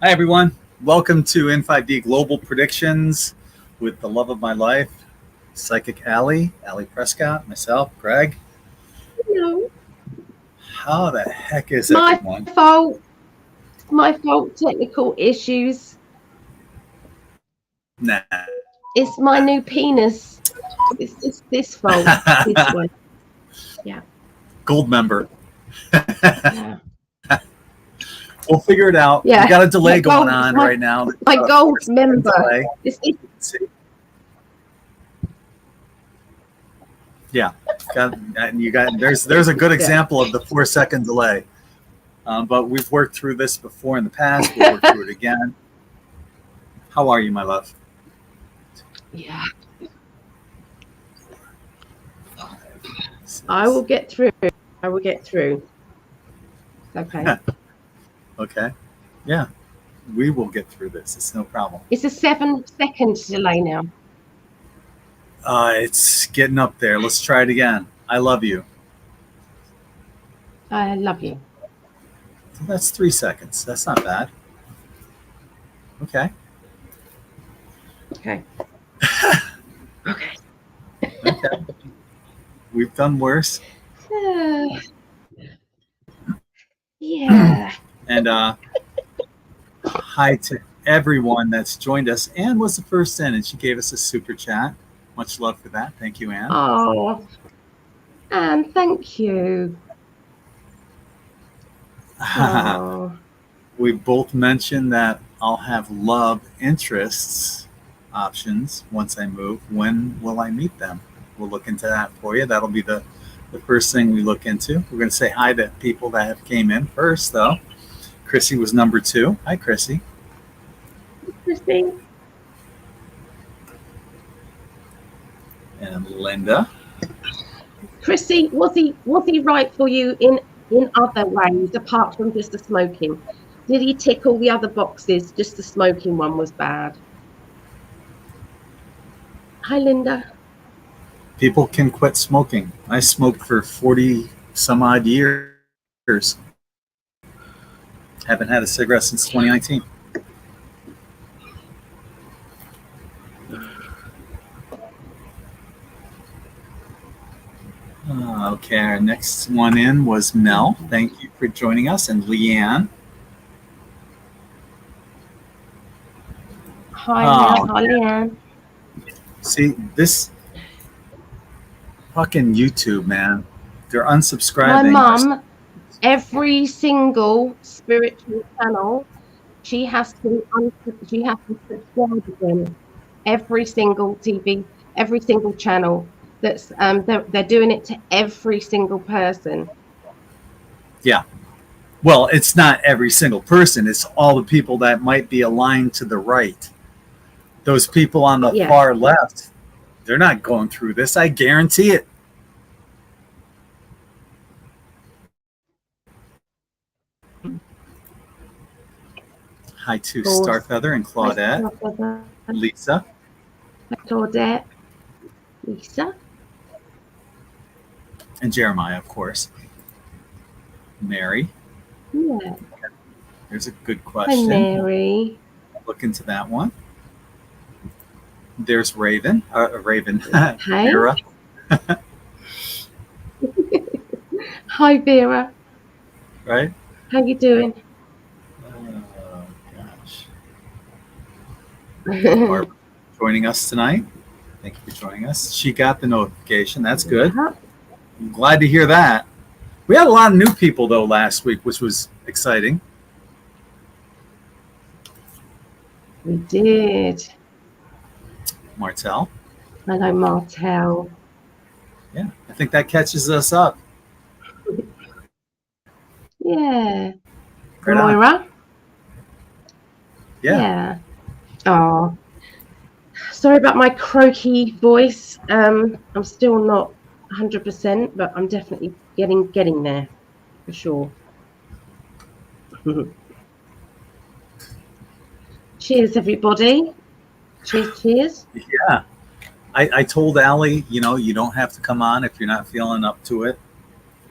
Hi, everyone. Welcome to In5d Global Predictions with the love of my life, PsychicAlly, Ali Prescott, myself, Gregg. Hello. How the heck is My everyone? fault. My fault. Technical issues. Nah. It's my new penis. It's this fault. This one. Yeah. Gold member. Yeah. We'll figure it out. Yeah. We got a delay going on right now. My gold member. Yeah. There's a good example of the 4-second delay. But we've worked through this before in the past. We'll work through it again. How are you, my love? Yeah. I will get through. I will get through. Okay. Okay. Yeah. We will get through this. It's no problem. It's a 7-second delay now. It's getting up there. Let's try it again. I love you. I love you. That's 3 seconds. That's not bad. Okay. Okay. Okay. Okay. We've done worse. Yeah. And hi to everyone that's joined us. Anne was the first in, and she gave us a super chat. Much love for that. Thank you, Anne. Oh, Anne, thank you. Oh. We both mentioned that I'll have love interests options once I move. When will I meet them? We'll look into that for you. That'll be the first thing we look into. We're going to say hi to people that have came in first, though. Chrissy was number 2. Hi, Chrissy. Chrissy. And Linda. Chrissy, was he right for you in other ways apart from just the smoking? Did he tick all the other boxes? Just the smoking one was bad. Hi, Linda. People can quit smoking. I smoked for 40 some odd years. Haven't had a cigarette since 2019. Okay, our next one in was Mel. Thank you for joining us. And Leanne. Hi, Mel. Hi, Leanne. See, this fucking YouTube, man. They're unsubscribing. My mum, every single spiritual channel, she has to subscribe again. Every single TV, every single channel. That's they're doing it to every single person. Yeah. Well, it's not every single person. It's all the people that might be aligned to the right. Those people on the far left, they're not going through this. I guarantee it. Hi to Starfeather and Claudette. Lisa. Claudette. Lisa. And Jeremiah, of course. Mary. Yeah. There's a good question. Hi, Mary. Look into that one. There's Raven. Raven. Hi. Vera. Hi, Vera. Right? How you doing? Oh, gosh. Barbara joining us tonight. Thank you for joining us. She got the notification. That's good. I'm glad to hear that. We had a lot of new people, though, last week, which was exciting. We did. Martel. Hello, Martel. Yeah, I think that catches us up. Yeah. Right Moira. Yeah. Oh, sorry about my croaky voice. I'm still not 100%, but I'm definitely getting there for sure. Cheers, everybody. Cheers. Yeah. I told Ali, you don't have to come on if you're not feeling up to it.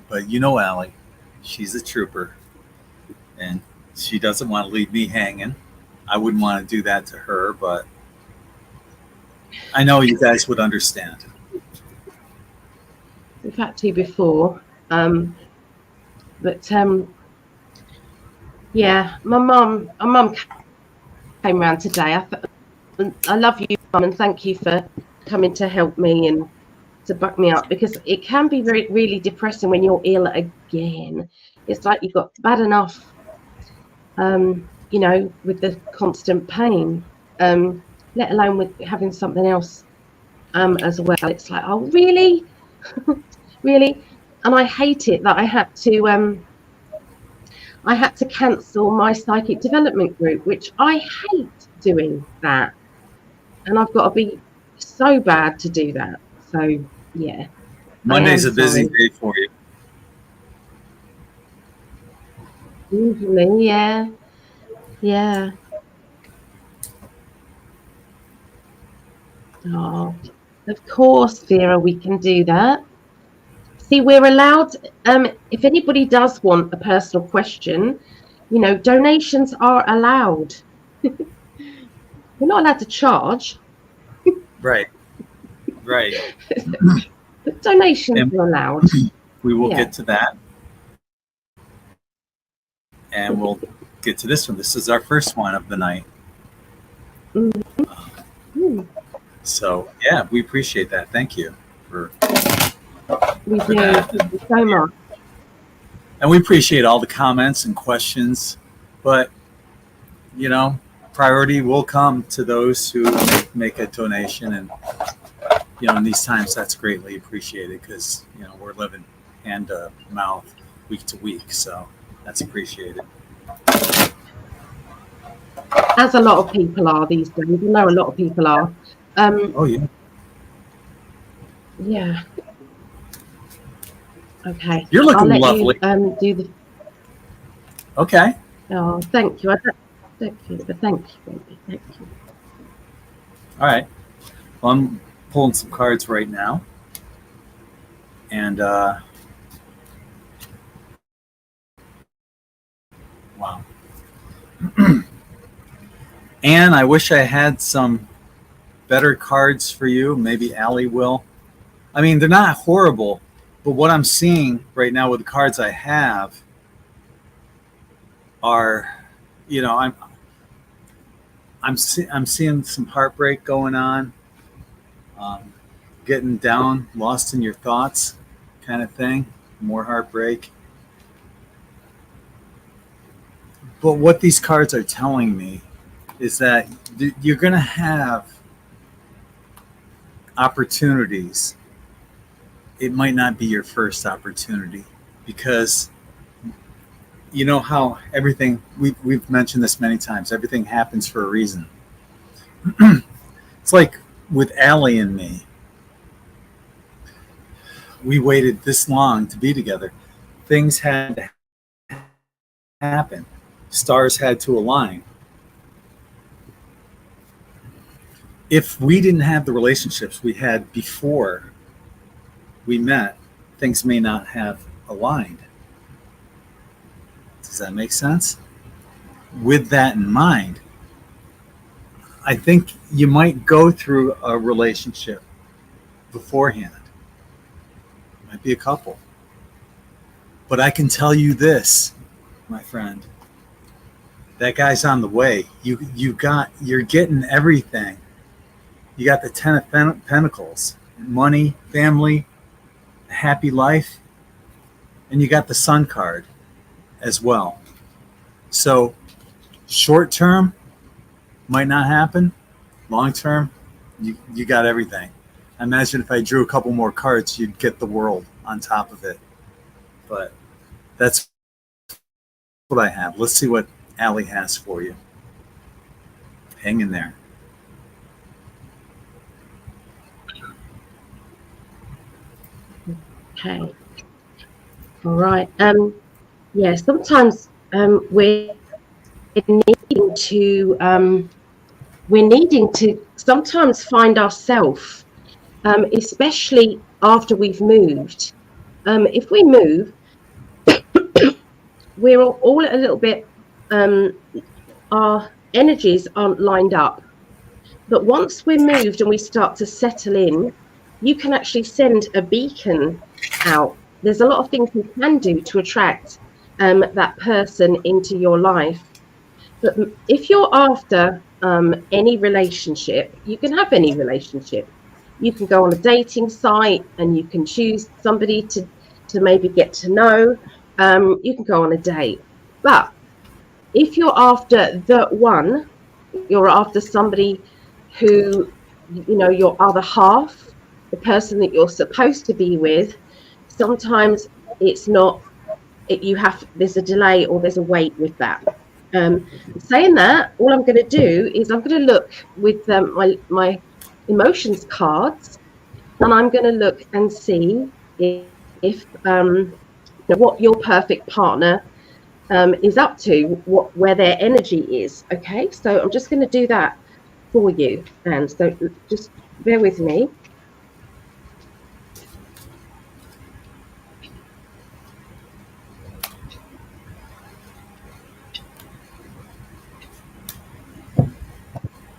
But Ali, she's a trooper. And She doesn't want to leave me hanging. I wouldn't want to do that to her, but I know you guys would understand. We've had to before. But yeah, my mum came around today. I love you, Mum, and thank you for coming to help me and to back me up, because it can be really depressing when you're ill again. It's like you've got bad enough, you know, with the constant pain, let alone with having something else as well. It's like, oh, really? Really? And I hate it that I had to cancel my psychic development group, which I hate doing that. And I've got to be so bad to do that. So, yeah. Monday's a busy day for you. Usually, yeah. Yeah. Oh, of course, Vera, we can do that. See, we're allowed, if anybody does want a personal question, you know, donations are allowed. We're not allowed to charge. Right. Right. But donations are allowed. We will get to that. And we'll get to this one. This is our first one of the night. So, yeah, we appreciate that. Thank you for that. Thank you so much. And we appreciate all the comments and questions. But, you know, priority will come to those who make a donation. And, you know, in these times, that's greatly appreciated because, you know, we're living hand to mouth, week to week. So that's appreciated. As a lot of people are these days. I know a lot of people are. Oh, yeah. Yeah. Okay. You're looking lovely. You, do the... Okay. Oh, thank you. Thank you, but thank you, baby. Thank you. All right. Well, I'm pulling some cards right now. And, wow. Anne, I wish I had some better cards for you. Maybe Ali will. I mean, they're not horrible, but what I'm seeing right now with the cards I have are, you know, I'm seeing some heartbreak going on, getting down, lost in your thoughts, kind of thing. More heartbreak. But what these cards are telling me is that you're going to have opportunities. It might not be your first opportunity because you know how everything, we've mentioned this many times, everything happens for a reason. It's like with Ali and me. We waited this long to be together. Things had to happen. Stars had to align. If we didn't have the relationships we had before we met, things may not have aligned. Does that make sense? With that in mind, I think you might go through a relationship beforehand. Might be a couple. But I can tell you this, my friend. That guy's on the way. You're getting everything. You got the 10 of Pentacles, money, family, a happy life, and you got the Sun card as well. So short term might not happen. Long term, you got everything. I imagine if I drew a couple more cards, you'd get the world on top of it. But that's what I have. Let's see what Ali has for you. Hang in there. Okay. All right. Yeah, sometimes we're needing to sometimes find ourselves, especially after we've moved. If we move, we're all a little bit our energies aren't lined up. But once we're moved and we start to settle in, you can actually send a beacon out. There's a lot of things you can do to attract that person into your life. But if you're after any relationship, you can have any relationship. You can go on a dating site and you can choose somebody to maybe get to know. You can go on a date. But if you're after the one, you're after somebody who, you know, your other half, the person that you're supposed to be with, sometimes it's not, there's a delay or there's a wait with that. Saying that, all I'm going to do is I'm going to look with my emotions cards, and I'm going to look and see if what your perfect partner is up to, where their energy is. Okay, so I'm just going to do that for you, and so just bear with me.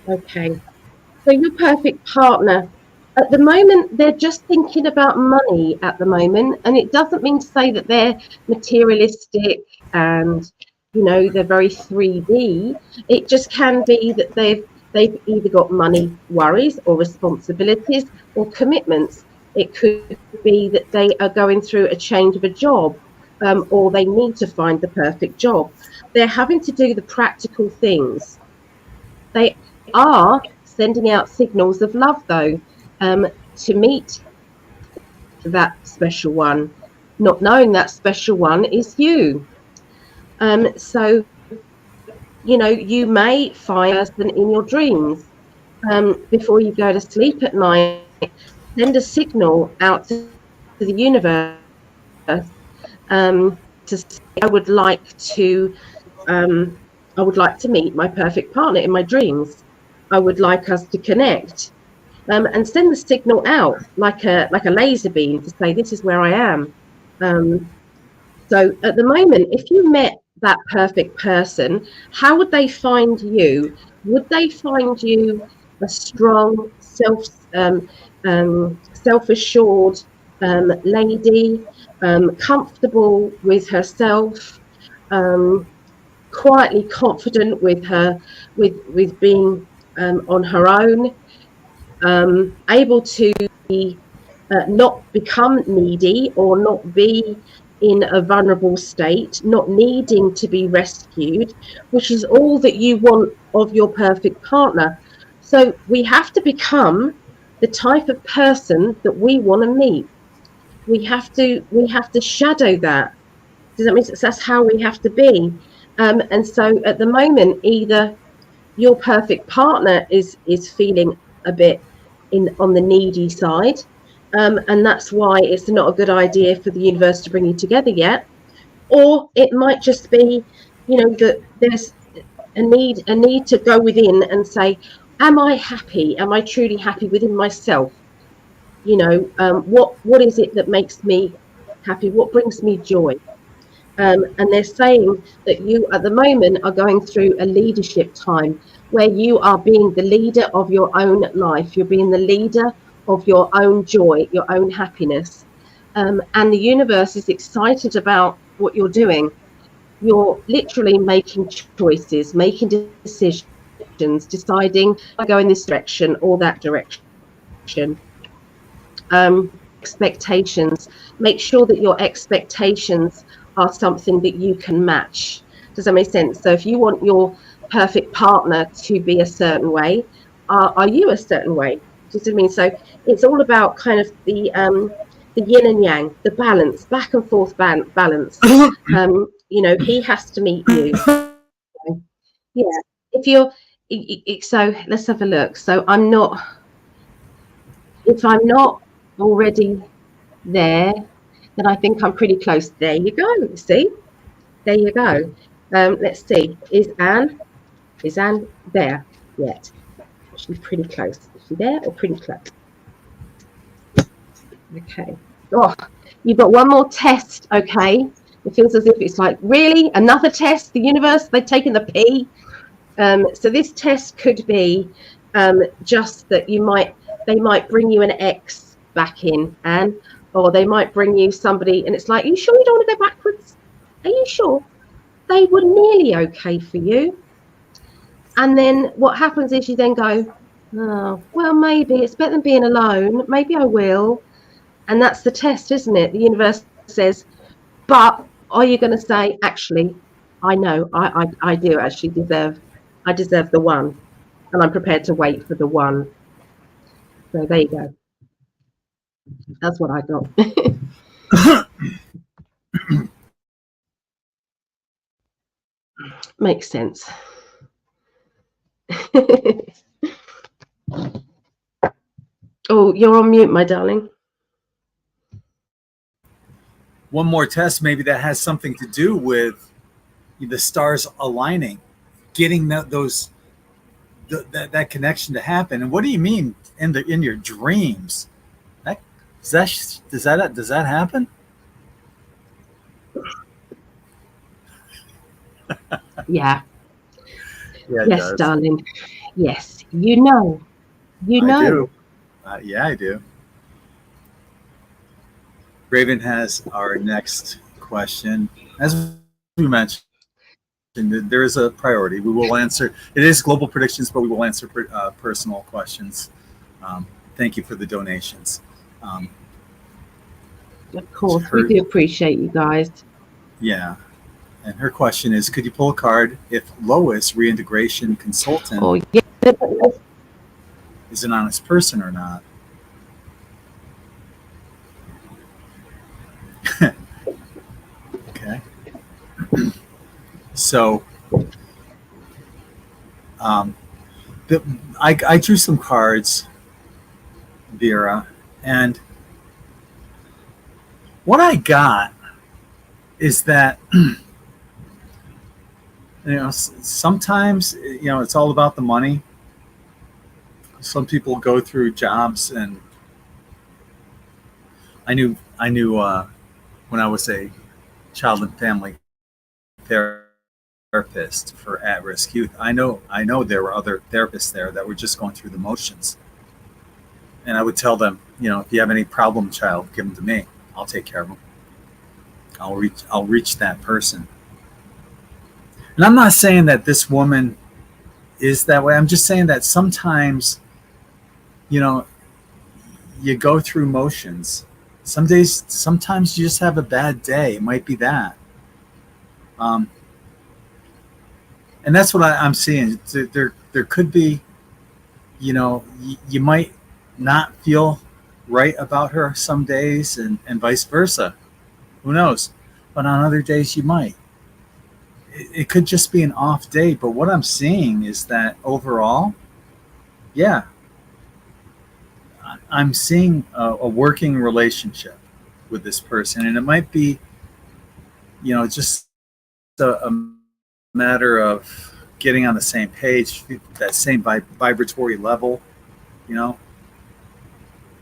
Okay, so your perfect partner, at the moment, they're just thinking about money at the moment, and it doesn't mean to say that they're materialistic and, you know, they're very 3D. It just can be that they've either got money worries or responsibilities or commitments. It could be that they are going through a change of a job, or they need to find the perfect job. They're having to do the practical things. They are sending out signals of love, though, to meet that special one, not knowing that special one is you. So, you know, you may find a person in your dreams. Before you go to sleep at night, send a signal out to the universe, to say, I would like to meet my perfect partner in my dreams. I would like us to connect. And send the signal out like a laser beam to say, this is where I am. So at the moment, if you met that perfect person, how would they find you? Would they find you a strong, self-assured lady, comfortable with herself, quietly confident with with being on her own? Able to not become needy or not be in a vulnerable state, not needing to be rescued, which is all that you want of your perfect partner. So we have to become the type of person that we want to meet. We have to shadow that. Does that mean that's how we have to be? And so at the moment, either your perfect partner is feeling a bit on the needy side, and that's why it's not a good idea for the universe to bring you together yet, or it might just be, you know, that there's a need to go within and say, am I happy? Am I truly happy within myself? You know, what is it that makes me happy? What brings me joy? And they're saying that you at the moment are going through a leadership time where you are being the leader of your own life. You're being the leader of your own joy, your own happiness. And the universe is excited about what you're doing. You're literally making choices, making decisions, deciding I go in this direction or that direction. Expectations. Make sure that your expectations are something that you can match. Does that make sense? So if you want your perfect partner to be a certain way, are you a certain way? Does it mean? So it's all about kind of the yin and yang, the balance, back and forth balance. You know, he has to meet you. Yeah. If you're so let's have a look. So if I'm not already there, then I think I'm pretty close. There you go. See, there you go. Let's see. Is Anne there yet? She's pretty close. Is she there or pretty close? Okay. Oh, you've got one more test. Okay. It feels as if it's like, really? Another test? The universe, they've taken the P? So this test could be just that they might bring you an ex back in, and or they might bring you somebody, and it's like, are you sure you don't want to go backwards? Are you sure? They were nearly okay for you. And then what happens is you then go, oh, well, maybe it's better than being alone. Maybe I will. And that's the test, isn't it? The universe says, but are you going to say, actually, I know, I do actually I deserve the one, and I'm prepared to wait for the one. So there you go. That's what I got. Makes sense. Oh, you're on mute, my darling. One more test, maybe that has something to do with the stars aligning, getting that connection to happen. And what do you mean in your dreams? Does that happen? Yeah. Yeah, yes, darling. Yes, you know. You know. I do. Yeah, I do. Raven has our next question. As we mentioned, there is a priority. We will answer. It is global predictions, but we will answer personal questions. Thank you for the donations. Of course, we do appreciate you guys. Yeah. And her question is, could you pull a card if Lois, reintegration consultant, is an honest person or not? Okay. So I drew some cards, Vera, and what I got is that sometimes it's all about the money. Some people go through jobs, and I knew when I was a child and family therapist for at-risk youth, I know there were other therapists there that were just going through the motions, and I would tell them, if you have any problem child, give them to me. I'll take care of them. I'll reach that person. And I'm not saying that this woman is that way. I'm just saying that sometimes, you go through motions. Sometimes you just have a bad day. It might be that. And that's what I'm seeing. There could be, you might not feel right about her some days, and vice versa. Who knows? But on other days you might. It could just be an off day. But what I'm seeing is that overall, yeah, I'm seeing a working relationship with this person, and it might be, just a matter of getting on the same page, that same vibratory level,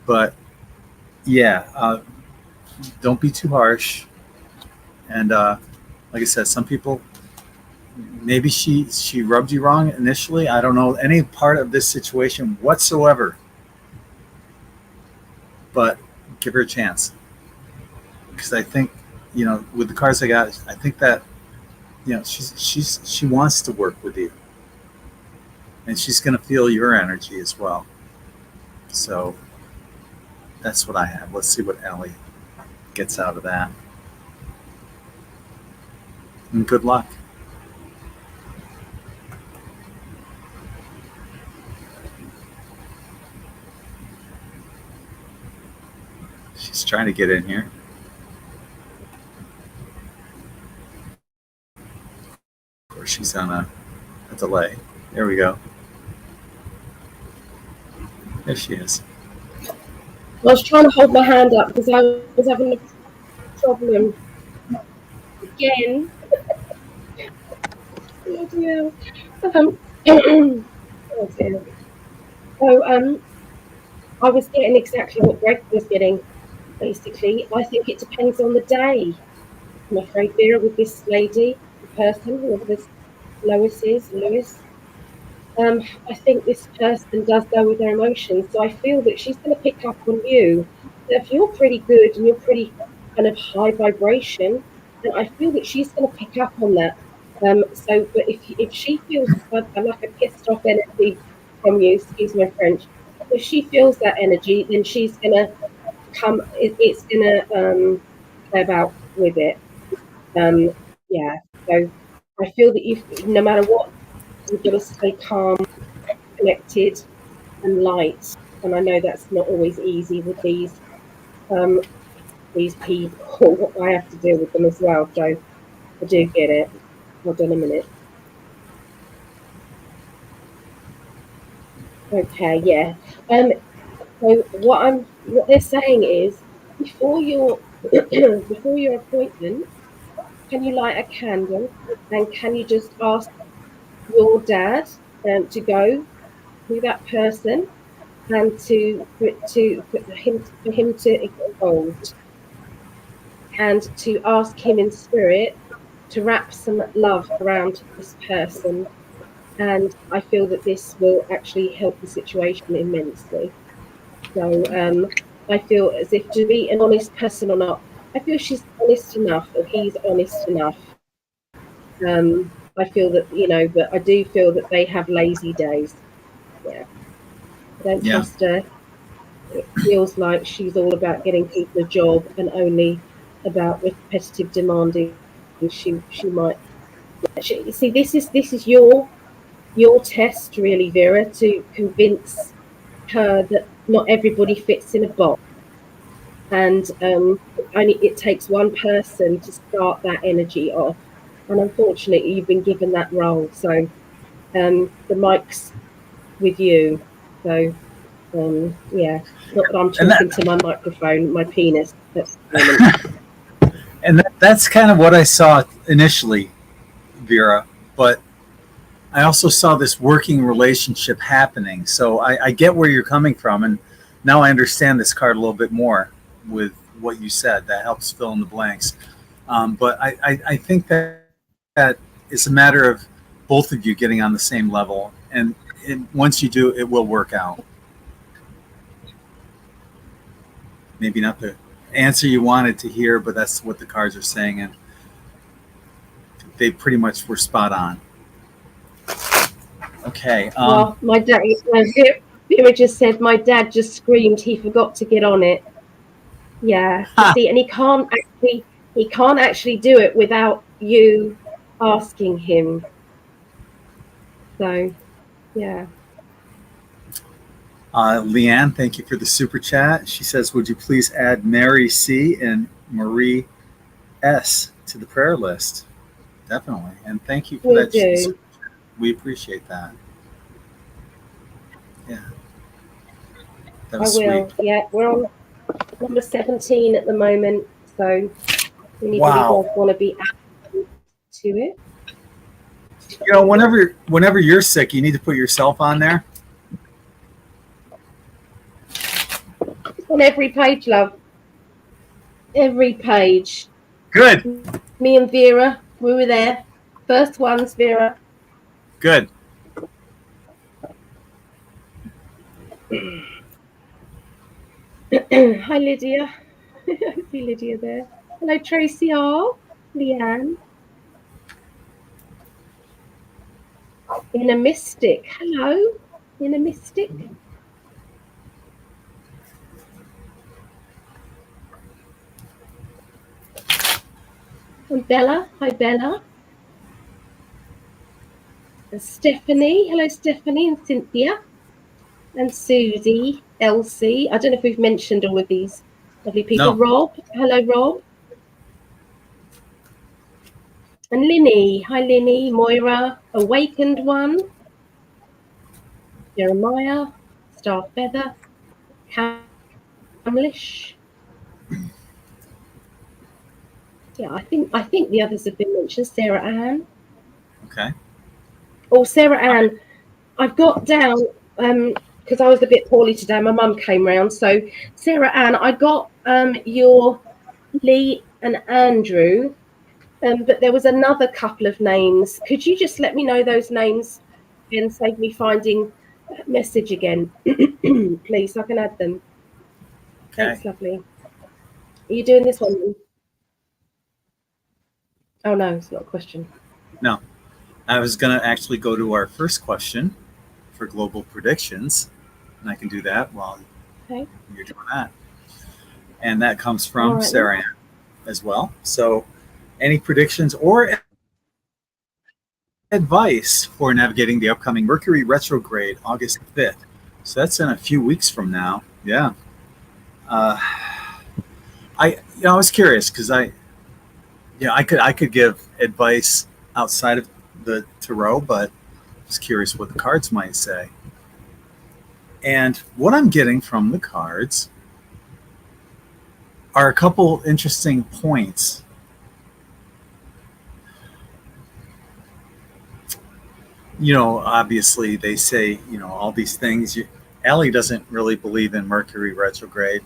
But yeah, don't be too harsh. And like I said, some people, maybe she rubbed you wrong initially. I don't know any part of this situation whatsoever. But give her a chance, because I think, with the cards I got, I think that, she wants to work with you, and she's going to feel your energy as well. So that's what I have. Let's see what Ali gets out of that. And good luck. She's trying to get in here. Of course, she's on a delay. There we go. There she is. I was trying to hold my hand up because I was having a problem again. Oh dear. Oh dear. So I was getting exactly what Greg was getting. Basically, I think it depends on the day. I'm afraid, Vera, with this lady, the person, whoever this Lewis. I think this person does go with their emotions. So I feel that she's going to pick up on you. So if you're pretty good and you're pretty kind of high vibration, then I feel that she's going to pick up on that. But if she feels like a pissed off energy from you, excuse my French, if she feels that energy, then she's going to come. It's going to play about with it. Yeah. So I feel that no matter what, you've got to stay calm, connected, and light. And I know that's not always easy with these people. I have to deal with them as well. So I do get it. Hold on a minute. Okay, yeah. So what they're saying is before your before your appointment, can you light a candle and can you just ask your dad to go to that person and for him to get involved and to ask him in spirit to wrap some love around this person. And I feel that this will actually help the situation immensely. So I feel as if to be an honest person or not, I feel she's honest enough or he's honest enough. I feel that, but I do feel that they have lazy days. Yeah. I don't trust her. It feels like she's all about getting people a job and only about repetitive demanding. She might. See, this is your test, really, Vera, to convince her that not everybody fits in a box, and only it takes one person to start that energy off. And unfortunately, you've been given that role, so the mic's with you. So. Yeah, not that I'm talking to my microphone, my penis. And that's kind of what I saw initially, Vera. But I also saw this working relationship happening. So I get where you're coming from. And now I understand this card a little bit more with what you said. That helps fill in the blanks. But I think that it's a matter of both of you getting on the same level. And once you do, it will work out. Maybe not the answer you wanted to hear, but that's what the cards are saying, and they pretty much were spot on. Okay. Well, my dad, Vera just said my dad just screamed he forgot to get on it. Yeah. See, and he can't actually do it without you asking him. So, yeah. Leanne, thank you for the super chat. She says, would you please add Mary C. and Marie S. to the prayer list? Definitely. And thank you for that. Do. We appreciate that. Yeah. That was sweet. Yeah, we're on number 17 at the moment. So anybody does want to be added to it. Whenever you're sick, you need to put yourself on there. On every page, love. Every page. Good. Me and Vera, we were there. First ones, Vera. Good. Hi, Lydia. I see Lydia there. Hello, Tracy R. Leanne. Inner Mystic. Hello, Inner Mystic. And Bella. Hi, Bella. And Stephanie. Hello, Stephanie and Cynthia. And Susie, Elsie. I don't know if we've mentioned all of these lovely people. No. Rob. Hello, Rob. And Linny. Hi, Linny. Moira. Awakened One. Jeremiah. Star Feather. Hamlish. Yeah, I think the others have been mentioned. Sarah Ann. Okay. Oh, Sarah Ann. I've got down because I was a bit poorly today. My mum came round. So Sarah Ann, I got your Lee and Andrew But there was another couple of names. Could you just let me know those names and save me finding that message again, please? So I can add them. Okay. Thanks, lovely. Are you doing this one? Oh no, it's not a question. No, I was going to actually go to our first question for global predictions, and I can do that while you're doing that. And that comes from Sarah Ann as well. So, any predictions or advice for navigating the upcoming Mercury retrograde, August 5th? So that's in a few weeks from now. Yeah. I was curious because I could give advice outside of the tarot, but I was curious what the cards might say. And what I'm getting from the cards are a couple interesting points. Obviously they say, all these things. Ali doesn't really believe in Mercury retrograde.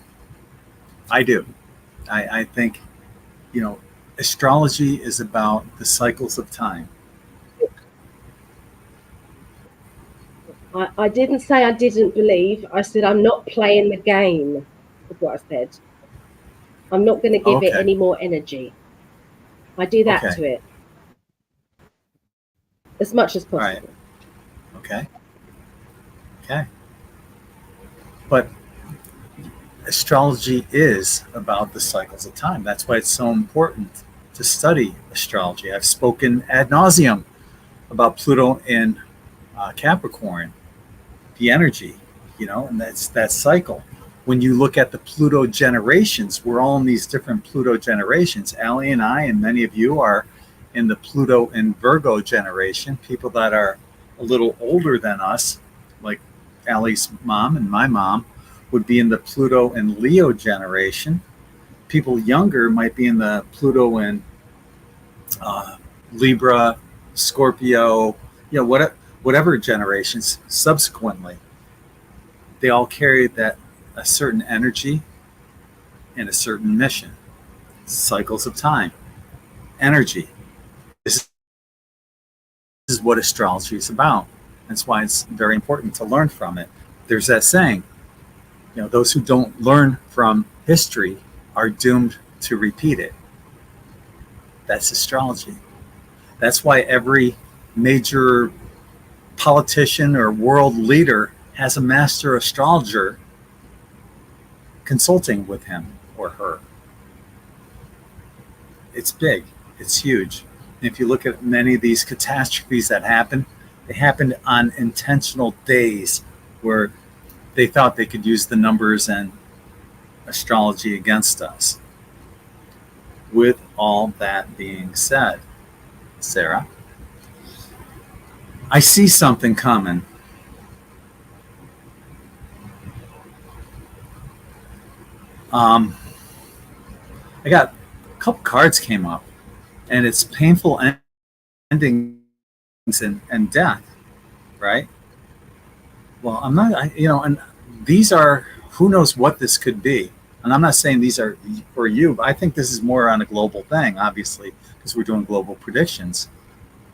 I do. I think, astrology is about the cycles of time. I didn't say I didn't believe. I said I'm not playing the game, is what I said. I'm not going to give it any more energy. I do that to it as much as possible. Right. Okay. But astrology is about the cycles of time. That's why it's so important to study astrology. I've spoken ad nauseum about Pluto in Capricorn, the energy, and that's that cycle. When you look at the Pluto generations, we're all in these different Pluto generations. Ali and I and many of you are in the Pluto and Virgo generation, people that are a little older than us, like Ali's mom and my mom, would be in the Pluto and Leo generation. People younger might be in the Pluto and Libra, Scorpio, whatever generations subsequently. They all carry that a certain energy and a certain mission. Cycles of time, energy. This is what astrology is about. That's why it's very important to learn from it. There's that saying, those who don't learn from history are doomed to repeat it. That's astrology. That's why every major politician or world leader has a master astrologer consulting with him or her. It's big. It's huge. And if you look at many of these catastrophes that happen, they happened on intentional days where they thought they could use the numbers and astrology against us. With all that being said, Sarah, I see something coming. I got a couple cards came up, and it's painful endings and death, right? Well, I'm not, and these are, who knows what this could be. And I'm not saying these are for you, but I think this is more on a global thing, obviously, because we're doing global predictions.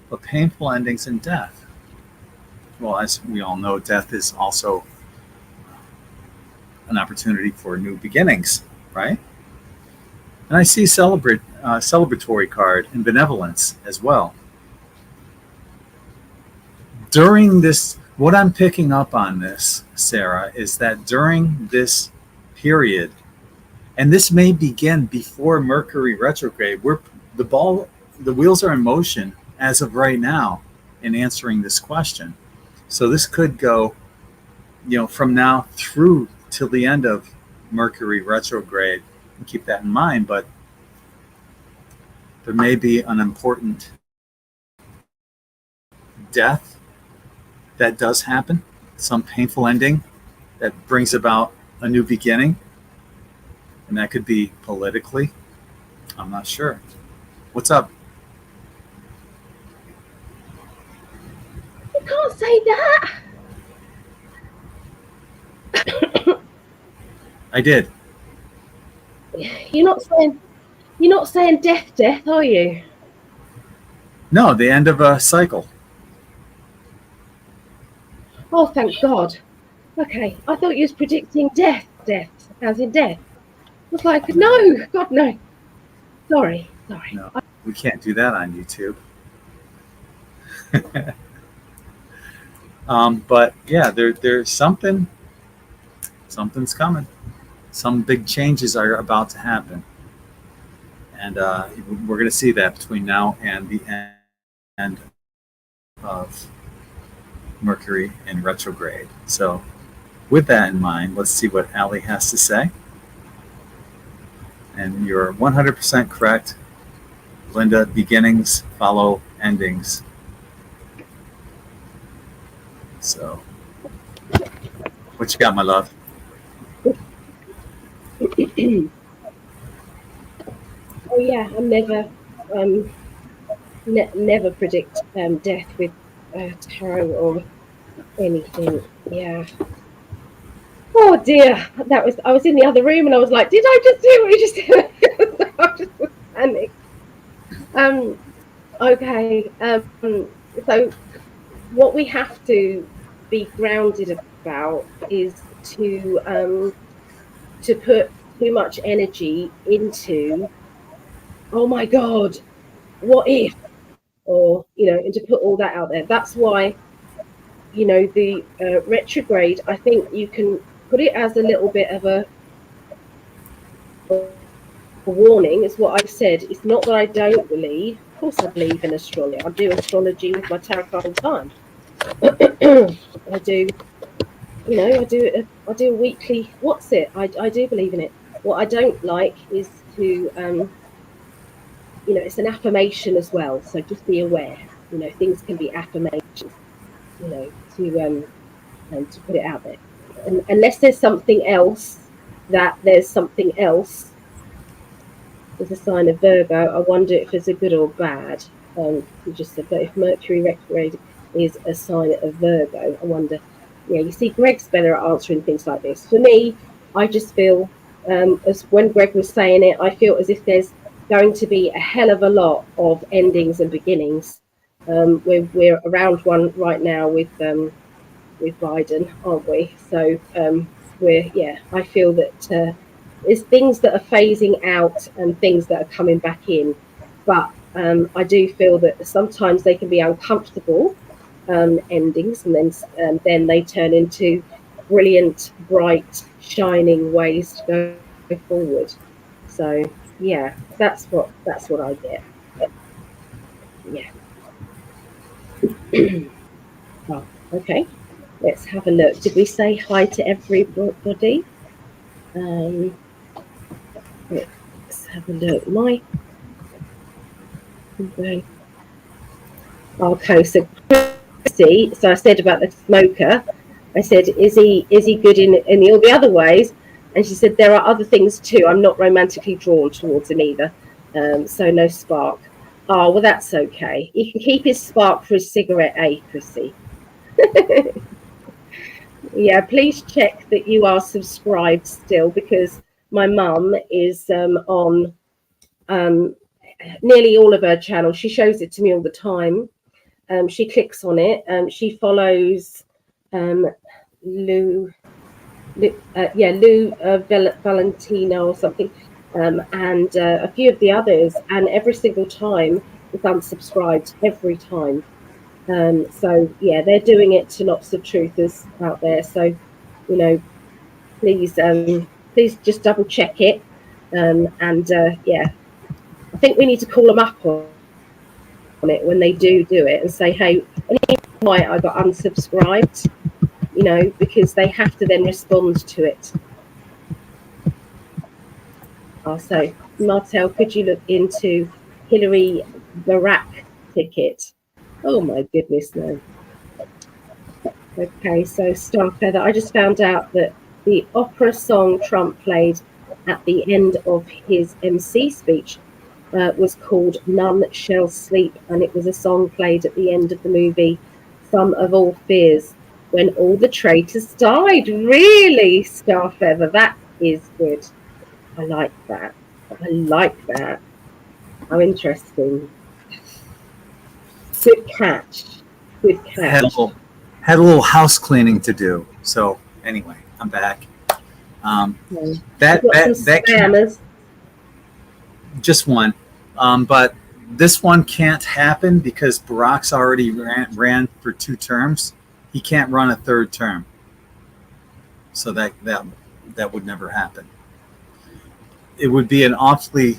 But painful endings and death. Well, as we all know, death is also an opportunity for new beginnings, right? And I see celebratory card and benevolence as well. During this, what I'm picking up on this, Sarah, is that during this period, and this may begin before Mercury retrograde, the wheels are in motion as of right now in answering this question. So this could go, from now through till the end of Mercury retrograde. Keep that in mind, but there may be an important death that does happen, some painful ending that brings about a new beginning, and that could be politically. I'm not sure. What's up? You can't say that. I did. You're not saying death, are you? No, the end of a cycle. Oh, thank God. Okay, I thought you was predicting death, as in death. I was like, no, God, no. Sorry. No, we can't do that on YouTube. But yeah, there's something's coming. Some big changes are about to happen, and we're going to see that between now and the end of Mercury in retrograde. So, with that in mind, let's see what Ali has to say. And you're 100% correct, Linda. Beginnings follow endings. So, what you got, my love? Oh yeah, I'm never predict death with tarot or anything. Yeah. Oh dear, I was in the other room and I was like, did I just do what you just did? I just was panicked. Okay. So what we have to be grounded about is to put too much energy into, oh my God, what if? Or, and to put all that out there. That's why, the retrograde, I think you can put it as a little bit of a warning. Is what I said. It's not that I don't believe. Of course, I believe in astrology. I do astrology with my tarot card all the time. I do, I do a weekly. What's it? I do believe in it. What I don't like is to, it's an affirmation as well. So just be aware. Things can be affirmations. To put it out there. And unless there's something else, there's a sign of Virgo. I wonder if it's a good or bad. You just said that if Mercury retrograde is a sign of Virgo, I wonder. Yeah, you see, Greg's better at answering things like this. For me, I just feel, as when Greg was saying it, I feel as if there's going to be a hell of a lot of endings and beginnings. We're around one right now with Biden, aren't we? So I feel that there's things that are phasing out and things that are coming back in, but I do feel that sometimes they can be uncomfortable endings, and then they turn into brilliant, bright, shining ways to go forward. So yeah, that's what I get. Yeah. Oh, okay. Let's have a look. Did we say hi to everybody? Let's have a look. Okay, so Chrissy, so I said about the smoker. I said, is he good in all the other ways? And she said, there are other things too. I'm not romantically drawn towards him either. So no spark. Oh, well, that's okay. He can keep his spark for his cigarette, Chrissy? Yeah, please check that you are subscribed still, because my mum is on nearly all of her channels. She shows it to me all the time. She clicks on it. She follows Lou Valentina or something, and a few of the others. And every single time it's unsubscribed every time. So yeah, they're doing it to lots of truthers out there. So please just double check it. And yeah, I think we need to call them up on it when they do it and say, hey, why I got unsubscribed, because they have to then respond to it. So Martel, could you look into Hillary Barack ticket? Oh my goodness, no. Okay, so Starfeather, I just found out that the opera song Trump played at the end of his MC speech was called None Shall Sleep, and it was a song played at the end of the movie Sum of All Fears, when all the traitors died. Really, Starfeather? That is good. I like that. How interesting. Good catch. Good Had a catch. little house cleaning to do. So anyway, I'm back. Okay. That We've got some that can't, spammers. just one, but this one can't happen because Barack's already ran for 2 terms. He can't run a third term, so that would never happen. It would be an awfully,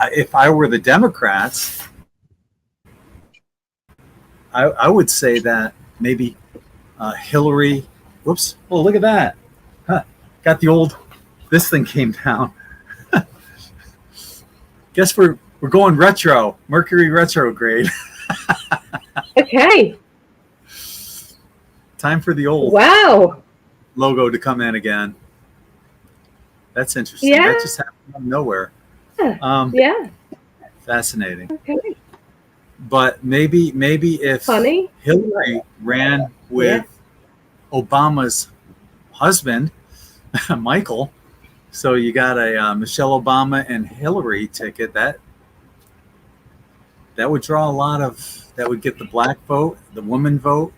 if I were the Democrats, I would say that maybe Hillary. Whoops! Oh, look at that! Huh. Got the old. This thing came down. Guess we're going retro. Mercury retrograde. Okay. Time for the old Wow. logo to come in again. That's interesting. Yeah. That just happened out of nowhere. Yeah. Fascinating. Okay. But maybe if Funny. Hillary ran with Obama's husband, Michael, so you got a Michelle Obama and Hillary ticket, that would draw a lot of, that would get the black vote, the woman vote.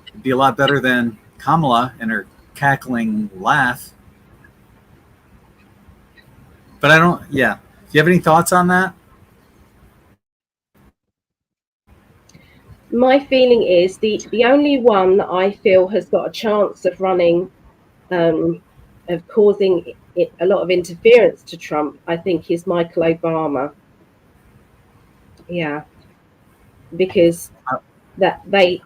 It'd be a lot better than Kamala and her cackling laugh. But I don't, yeah. Do you have any thoughts on that? My feeling is the only one that I feel has got a chance of running, of causing a lot of interference to Trump, I think, is Michael Obama. Yeah, because that a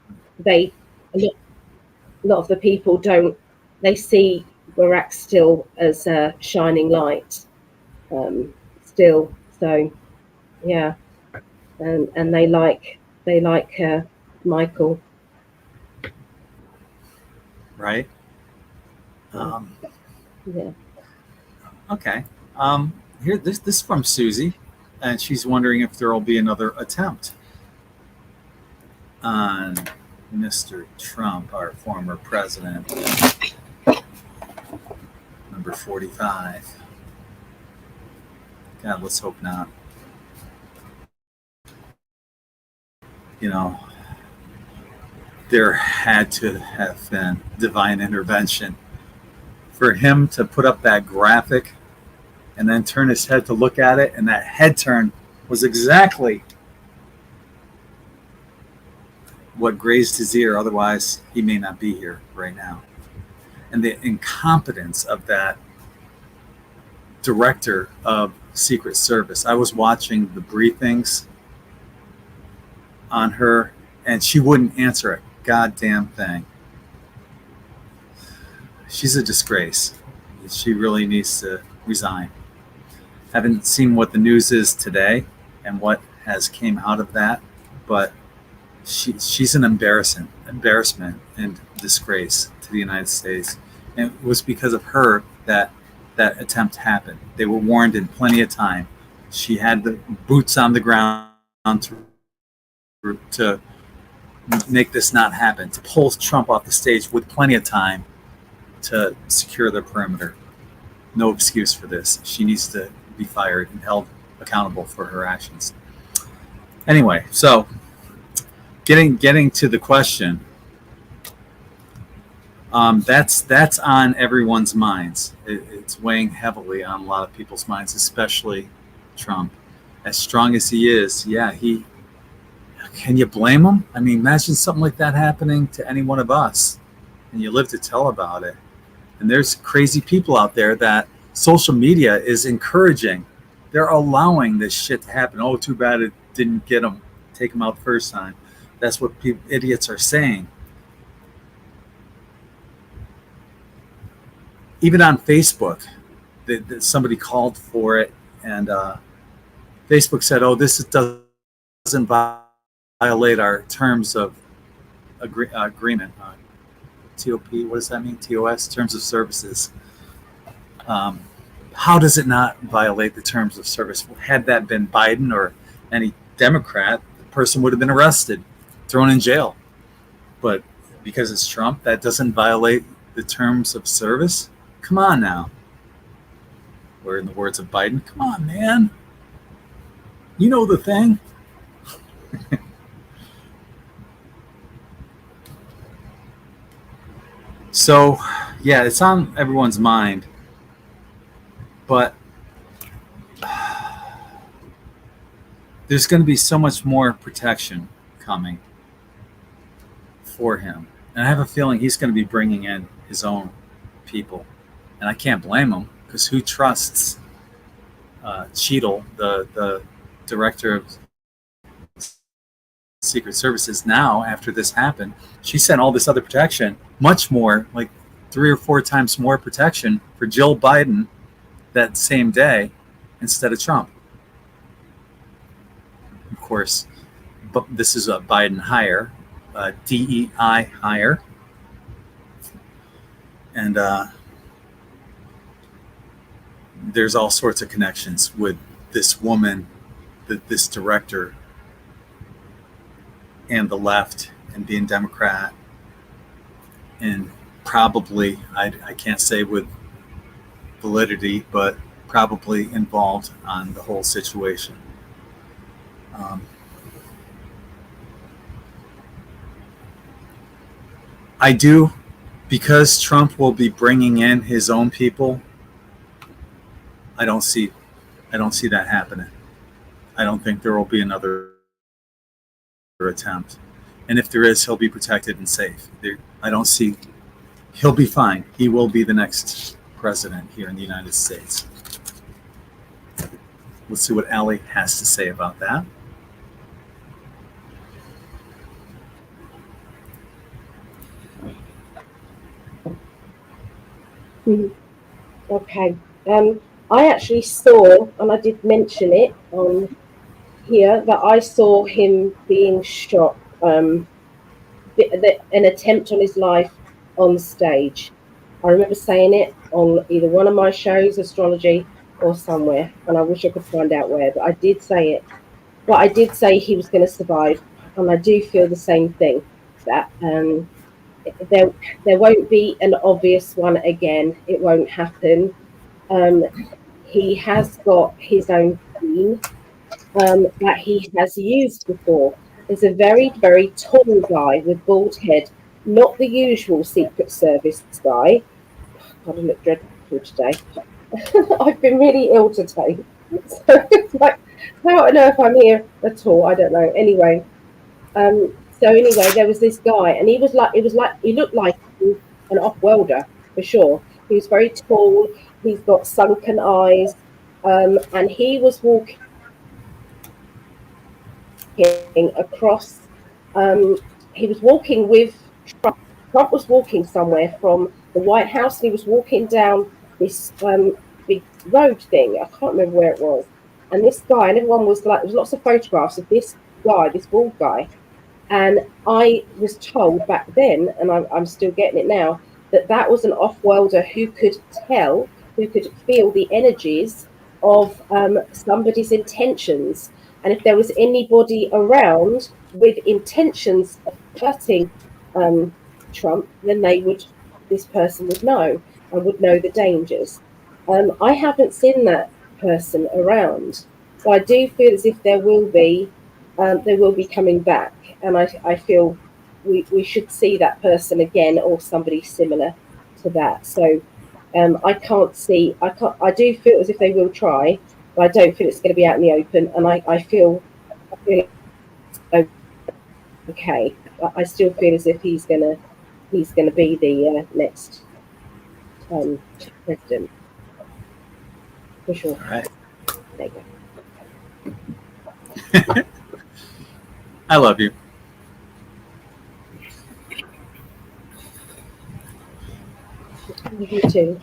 lot of the people don't, they see Barack still as a shining light, still. So yeah, and they like Michael. Right. Yeah. Okay. Here, this is from Susie, and she's wondering if there will be another attempt on Mr. Trump, our former president, number 45. God, let's hope not. You know, there had to have been divine intervention for him to put up that graphic and then turn his head to look at it, and that head turn was exactly what grazed his ear. Otherwise, he may not be here right now. And the incompetence of that director of Secret Service. I was watching the briefings on her, and she wouldn't answer a goddamn thing. She's a disgrace. She really needs to resign. Haven't seen what the news is today and what has came out of that, but she's an embarrassment and disgrace to the United States. And it was because of her that attempt happened. They were warned in plenty of time. She had the boots on the ground to make this not happen, to pull Trump off the stage with plenty of time to secure the perimeter. No excuse for this. She needs to be fired and held accountable for her actions. Anyway, so getting to the question, that's on everyone's minds. It's weighing heavily on a lot of people's minds, especially Trump. As strong as he is, can you blame him? I mean, imagine something like that happening to any one of us, and you live to tell about it. And there's crazy people out there that social media is encouraging. They're allowing this shit to happen. Oh, too bad it didn't get him. Take him out the first time. That's what idiots are saying. Even on Facebook, somebody called for it, and Facebook said, "Oh, this doesn't violate our terms of agreement." TOP, what does that mean? TOS, terms of services. How does it not violate the terms of service? Had that been Biden or any Democrat, the person would have been arrested, thrown in jail. But because it's Trump, that doesn't violate the terms of service? Come on now. Or in the words of Biden, come on, man. You know the thing. So, yeah, it's on everyone's mind, but there's going to be so much more protection coming for him. And I have a feeling he's going to be bringing in his own people. And I can't blame him, because who trusts Cheadle, the director of Secret Services, now after this happened? She sent all this other protection, much more, like 3 or 4 times more protection for Jill Biden that same day instead of Trump. Of course, but this is a Biden hire, DEI hire. And there's all sorts of connections with this woman, this director, and the left, and being Democrat, and probably, I can't say with validity, but probably involved on the whole situation. I do, because Trump will be bringing in his own people. I don't see that happening. I don't think there will be another attempt, and if there is, he'll be protected and safe. I don't see. He'll be fine. He will be the next president here in the United States. Let's see what Ali has to say about that. Okay. I actually saw, and I did mention it on here, that I saw him being shot, an attempt on his life on stage. I remember saying it on either one of my shows, astrology, or somewhere, and I wish I could find out where, but I did say it. But I did say he was going to survive, and I do feel the same thing, that there won't be an obvious one again. It won't happen. He has got his own team that he has used before. There's a very, very tall guy with bald head, not the usual Secret Service guy. God, I look dreadful today. I've been really ill today. So it's like, how on earth I'm here at all? I don't know. Anyway, so anyway, there was this guy, and he looked like an off-worlder for sure. He was very tall. He's got sunken eyes, and he was walking across. He was walking with Trump. Trump was walking somewhere from the White House, and he was walking down this big road thing. I can't remember where it was. And this guy, and everyone was like, there's lots of photographs of this guy, this bald guy. And I was told back then, and I'm still getting it now, that was an off-worlder who could feel the energies of somebody's intentions. And if there was anybody around with intentions of hurting Trump, then this person would know, and would know the dangers. I haven't seen that person around, so I do feel as if they will be coming back, and I feel we should see that person again, or somebody similar to that. So I do feel as if they will try, but I don't feel it's going to be out in the open, and I feel okay. I still feel as if he's gonna be the next president for sure. All right. There you go. I love you. You too.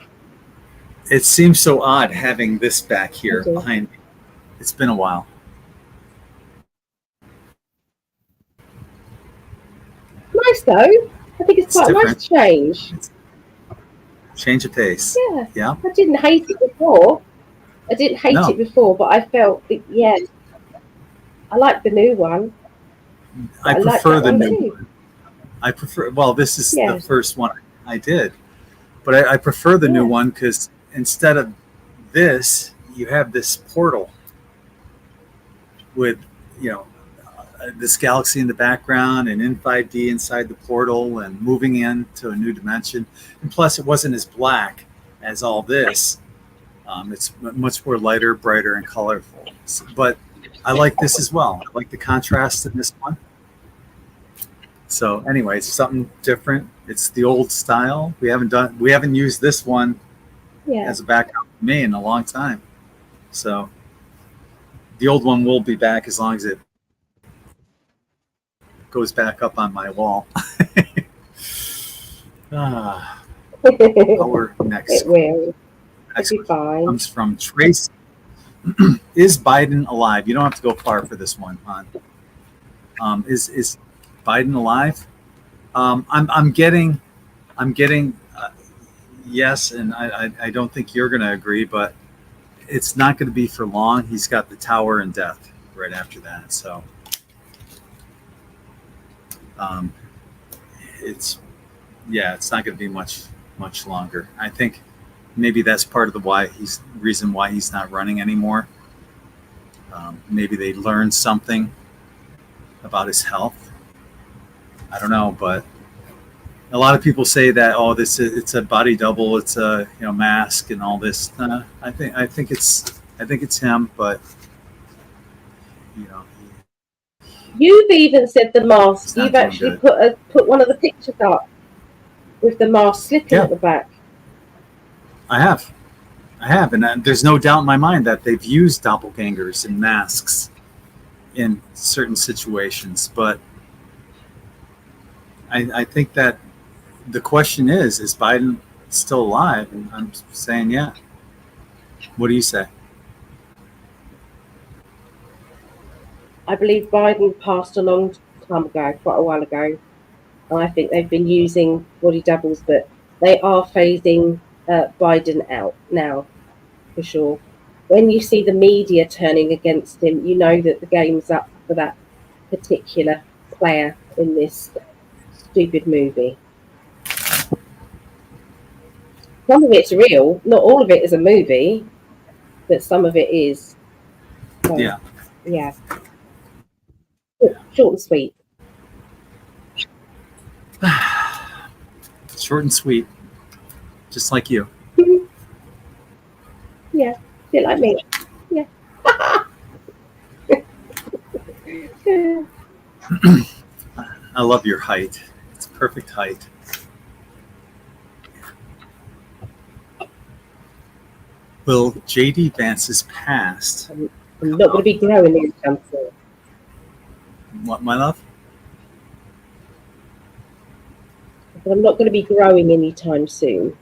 It seems so odd having this back here Okay. behind me. It's been a while. Nice though. I think it's quite a nice change. Change of pace. Yeah. Yeah. I didn't hate it before. It before, but I felt I like the new one. I prefer the new one. I prefer. Well, this is the first one I did, but I prefer the new one because instead of this, you have this portal with this galaxy in the background and In5d inside the portal and moving into a new dimension. And plus, it wasn't as black as all this. It's much more lighter, brighter, and colorful. But I like this as well. I like the contrast in this one. So anyway, it's something different. It's the old style. We haven't used this one as a backup for me in a long time. So the old one will be back as long as it goes back up on my wall. Our next it will. It'll be fine. Comes from Tracy. Is Biden alive? You don't have to go far for this one, hon. Is Biden alive? I'm getting yes, and I don't think you're going to agree, but it's not going to be for long. He's got the tower and death right after that, so it's not going to be much longer. I think maybe that's part of the reason why he's not running anymore. Maybe they learned something about his health. I don't know, but a lot of people say that it's a body double, it's a mask and all this. I think it's him, but You've even said the mask. You've actually put one of the pictures up with the mask slipping at the back. I have, and there's no doubt in my mind that they've used doppelgangers and masks in certain situations. But I think that the question is Biden still alive? And I'm saying, yeah. What do you say? I believe Biden passed a long time ago, quite a while ago. And I think they've been using body doubles, but they are phasing Biden out now, for sure. When you see the media turning against him, you know that the game's up for that particular player in this stupid movie. Some of it's real. Not all of it is a movie, but some of it is. So, yeah. Short and sweet. Short and sweet. Just like you. Yeah, a bit like me. Yeah. I love your height. It's perfect height. Will J.D. Vance's past... I'm not going to be growing anytime soon. What, my love? But I'm not going to be growing anytime soon.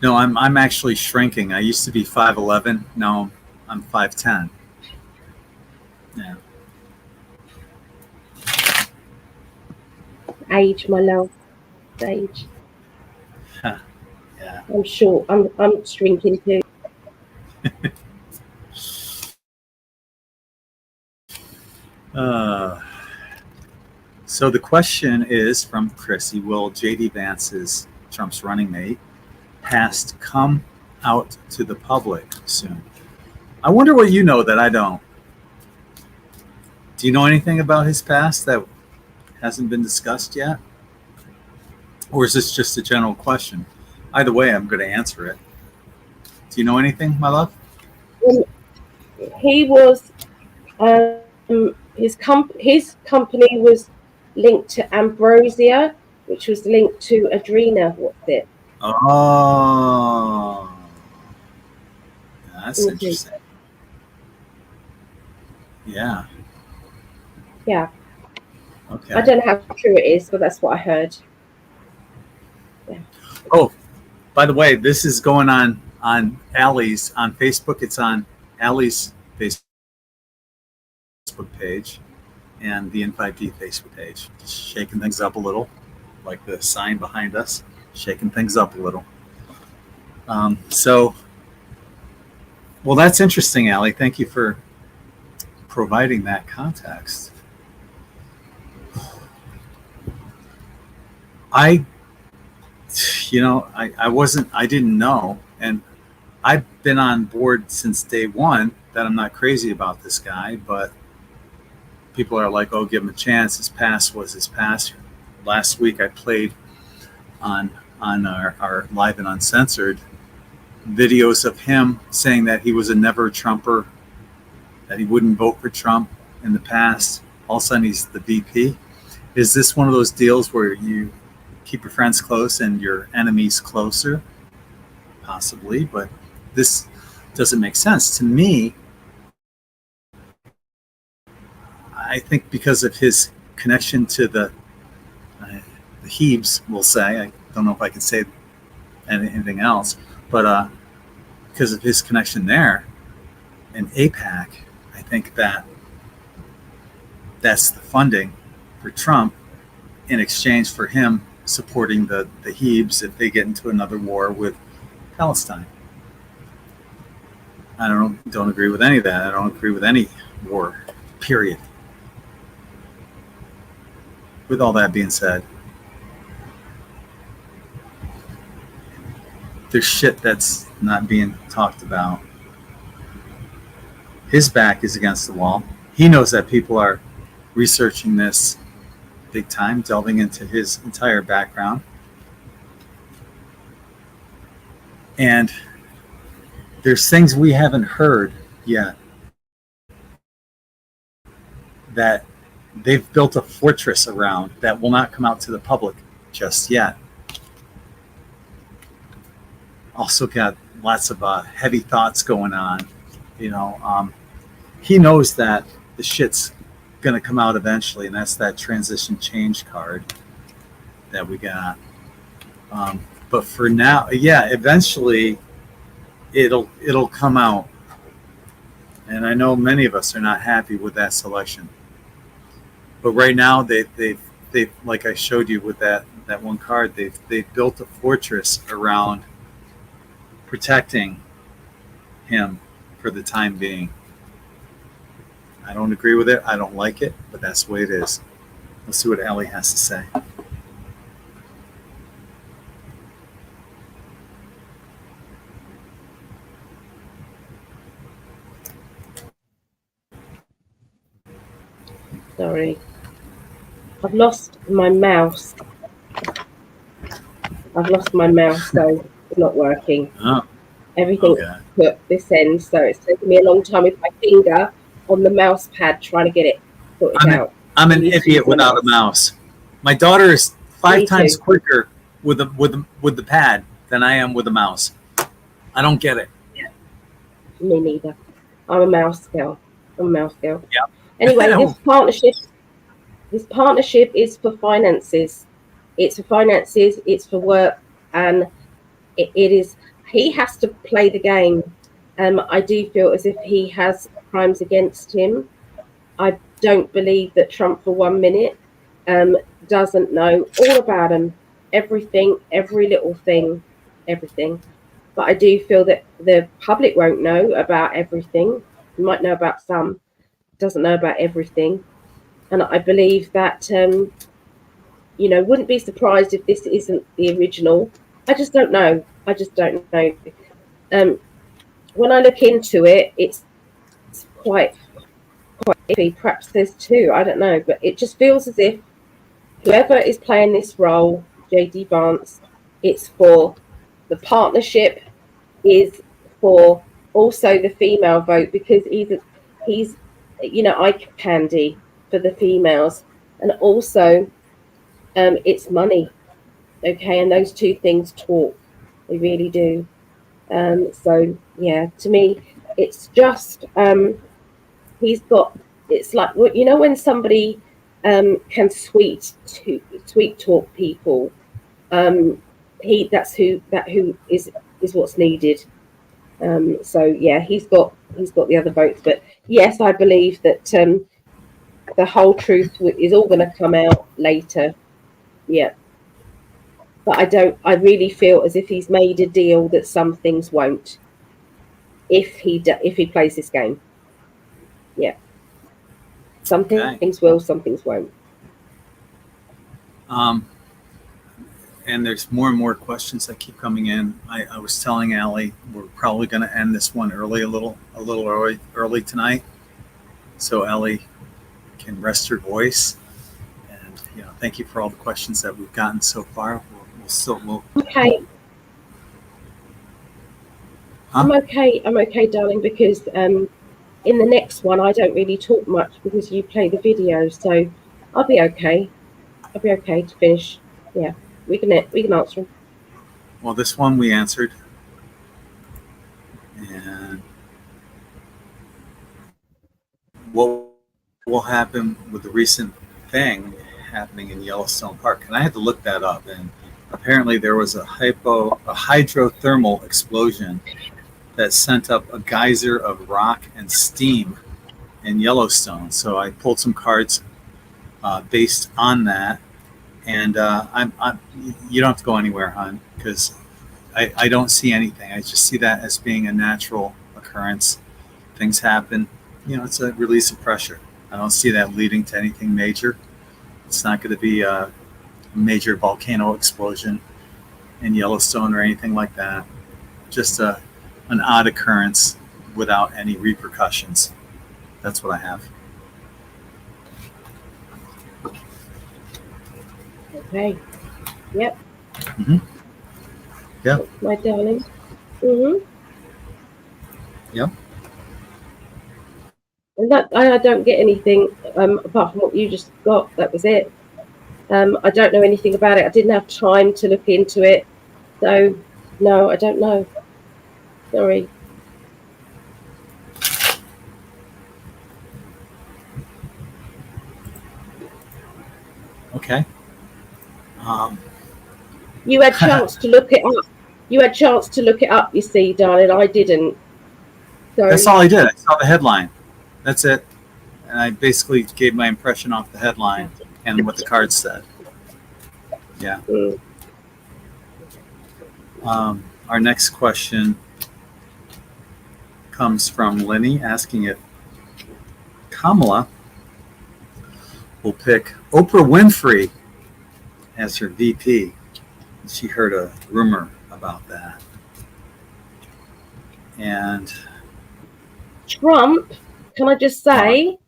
No, I'm actually shrinking. I used to be 5'11". Now I'm 5'10". Yeah. Age, my love. Age. Yeah. I'm short. I'm shrinking too. So the question is from Chrissy: will J.D. Vance's, Trump's running mate, past come out to the public soon? I wonder what you know that I don't. Do you know anything about his past that hasn't been discussed yet? Or is this just a general question? Either way, I'm going to answer it. Do you know anything, my love? He was, his company was linked to Ambrosia, which was linked to Adrena. What's it? Oh, that's interesting. Yeah. Yeah. Okay. I don't know how true it is, but that's what I heard. Yeah. Oh, by the way, this is going on Ally's on Facebook. It's on Ally's Facebook page and the In5d Facebook page. Just shaking things up a little, like the sign behind us, shaking things up a little. Well, that's interesting, Ally. Thank you for providing that context. I didn't know, and I've been on board since day one that I'm not crazy about this guy, but people are like, oh, give him a chance. His past was his past. Last week I played on our Live and Uncensored videos of him saying that he was a never Trumper, that he wouldn't vote for Trump in the past. All of a sudden he's the VP. Is this one of those deals where you keep your friends close and your enemies closer? Possibly, but this doesn't make sense to me. I think because of his connection to the Hebes, we'll say. I don't know if I can say anything else, but because of his connection there in AIPAC, I think that's the funding for Trump in exchange for him supporting the Hebes if they get into another war with Palestine. I don't agree with any of that. I don't agree with any war, period. With all that being said, there's shit that's not being talked about. His back is against the wall. He knows that people are researching this big time, delving into his entire background. And there's things we haven't heard yet that they've built a fortress around that will not come out to the public just yet. Also got lots of heavy thoughts going on. He knows that the shit's going to come out eventually, and that's that transition change card that we got. But for now, yeah, eventually it'll come out. And I know many of us are not happy with that selection. But right now, they've like I showed you with that one card, they've built a fortress around protecting him for the time being. I don't agree with it. I don't like it, but that's the way it is. Let's see what Ali has to say. Sorry. I've lost my mouse. So it's not working. Oh, Everything's put this end, so it's taking me a long time with my finger on the mouse pad trying to get it sorted out. I'm an idiot without a mouse. My daughter is 5 times quicker with the pad than I am with a mouse. I don't get it. Yeah. Me neither. I'm a mouse girl. Yeah. Anyway, this partnership is for finances. It's for finances. It's for work, and it is. He has to play the game. I do feel as if he has crimes against him. I don't believe that Trump for 1 minute doesn't know all about him, everything, every little thing, everything. But I do feel that the public won't know about everything. You might know about some, doesn't know about everything. And I believe that, wouldn't be surprised if this isn't the original. I just don't know. When I look into it, it's quite iffy. Perhaps there's two, I don't know. But it just feels as if whoever is playing this role, J.D. Vance, it's for the partnership, is for also the female vote, because he's eye candy for the females, and also it's money. Okay, and those two things talk, they really do. So yeah, to me, it's just he's got. It's like when somebody can sweet talk people. That's who is what's needed. So yeah, he's got the other votes, but yes, I believe that the whole truth is all going to come out later. Yeah, but I really feel as if he's made a deal that some things won't, if he plays this game. Yeah, some things will, some things won't. and there's more and more questions that keep coming in. I was telling Ali we're probably going to end this one early, a little early tonight, so Ali can rest her voice. And thank you for all the questions that we've gotten so far. We'll Okay. Huh? I'm okay, darling, because in the next one I don't really talk much because you play the video, so I'll be okay. I'll be okay to finish. Yeah, we can answer them. Well, this one we answered, and what will happen with the recent thing happening in Yellowstone Park? And I had to look that up, and apparently there was a hydrothermal explosion that sent up a geyser of rock and steam in Yellowstone. So I pulled some cards based on that, and you don't have to go anywhere, hon, because I don't see anything. I just see that as being a natural occurrence. Things happen. It's a release of pressure. I don't see that leading to anything major. It's not going to be a major volcano explosion in Yellowstone or anything like that. Just an odd occurrence without any repercussions. That's what I have. Okay. Yep. Mm-hmm. Yeah. My darling. Mm-hmm. Yep. And that I don't get anything apart from what you just got. That was it. I don't know anything about it. I didn't have time to look into it, so no, I don't know. Sorry. Okay. You had chance to look it up. You had chance to look it up. You see, darling, I didn't. So That's all I did. I saw the headline. That's it. And I basically gave my impression off the headline and what the card said. Yeah. Our next question comes from Lenny asking if Kamala will pick Oprah Winfrey as her VP. She heard a rumor about that. And Trump, can I just say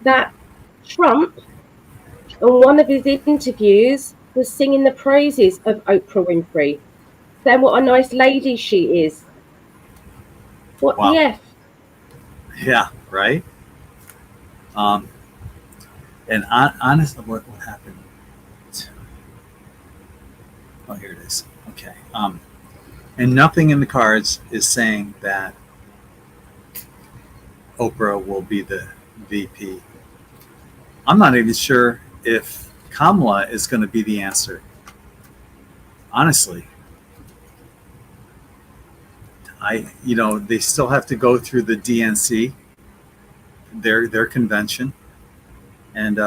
that Trump, in one of his interviews, was singing the praises of Oprah Winfrey, saying what a nice lady she is. What wow. the F? Yeah, right? And honestly, what happened? Oh, here it is. Okay. And nothing in the cards is saying that Oprah will be the VP. I'm not even sure if Kamala is going to be the answer. Honestly, they still have to go through the DNC, their convention, and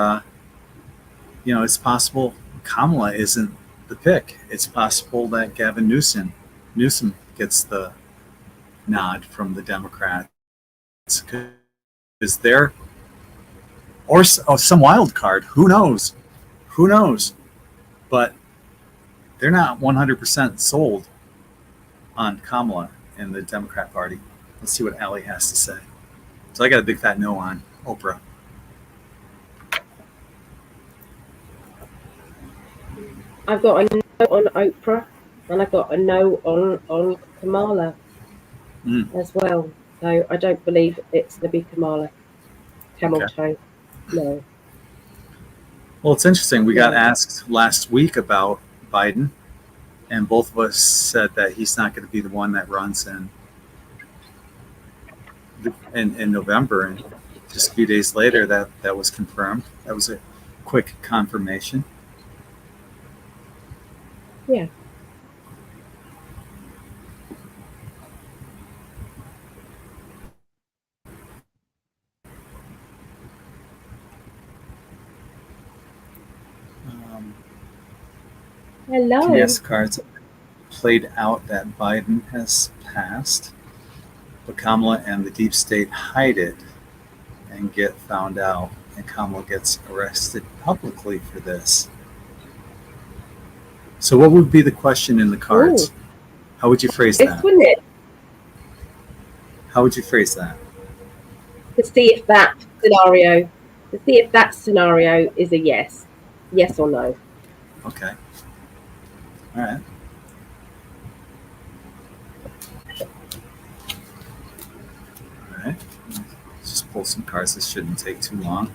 it's possible Kamala isn't the pick. It's possible that Gavin Newsom gets the nod from the Democrats, because they're or some wild card. Who knows? But they're not 100% sold on Kamala and the Democrat Party. Let's see what Ali has to say. So I got a big fat no on Oprah. I've got a no on Oprah, and I got a no on Kamala as well. So I don't believe it's going to be Kamala. Camel toe. No. Well, it's interesting. We got asked last week about Biden, and both of us said that he's not going to be the one that runs in November. And just a few days later, that was confirmed. That was a quick confirmation. Yeah. Hello. Yes, cards played out that Biden has passed, but Kamala and the deep state hide it and get found out, and Kamala gets arrested publicly for this. So what would be the question in the cards? Ooh. How would you phrase This, that? wouldn't it? How would you phrase that? To see if that scenario is a yes or no. Okay. All right. All right. Just pull some cards. This shouldn't take too long.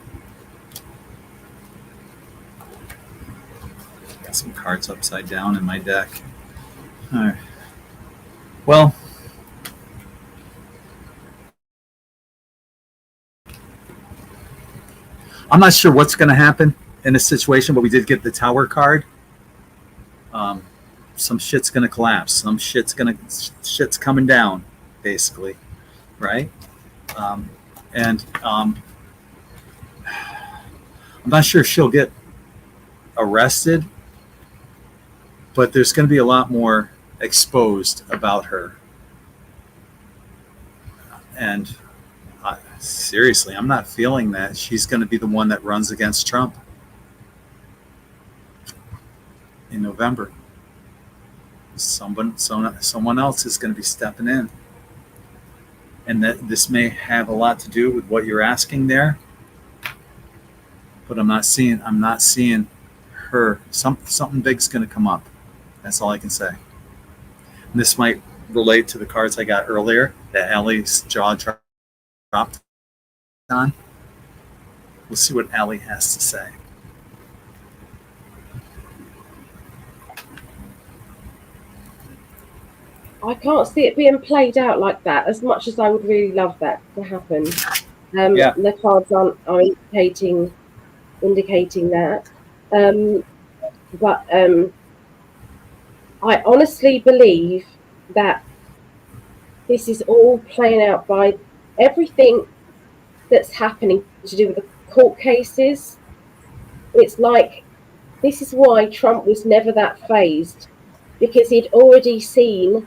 Got some cards upside down in my deck. All right. Well, I'm not sure what's going to happen in this situation, but we did get the Tower card. Some shit's going to collapse. Shit's coming down, basically, right? And I'm not sure if she'll get arrested, but there's going to be a lot more exposed about her. And seriously, I'm not feeling that she's going to be the one that runs against Trump in November. Someone else is going to be stepping in. And that this may have a lot to do with what you're asking there. But I'm not seeing her. Something big's going to come up. That's all I can say. And this might relate to the cards I got earlier that Allie's jaw dropped on. We'll see what Allie has to say. I can't see it being played out like that, as much as I would really love that to happen. The cards aren't indicating that. But I honestly believe that this is all playing out by everything that's happening to do with the court cases. It's like, this is why Trump was never that fazed, because he'd already seen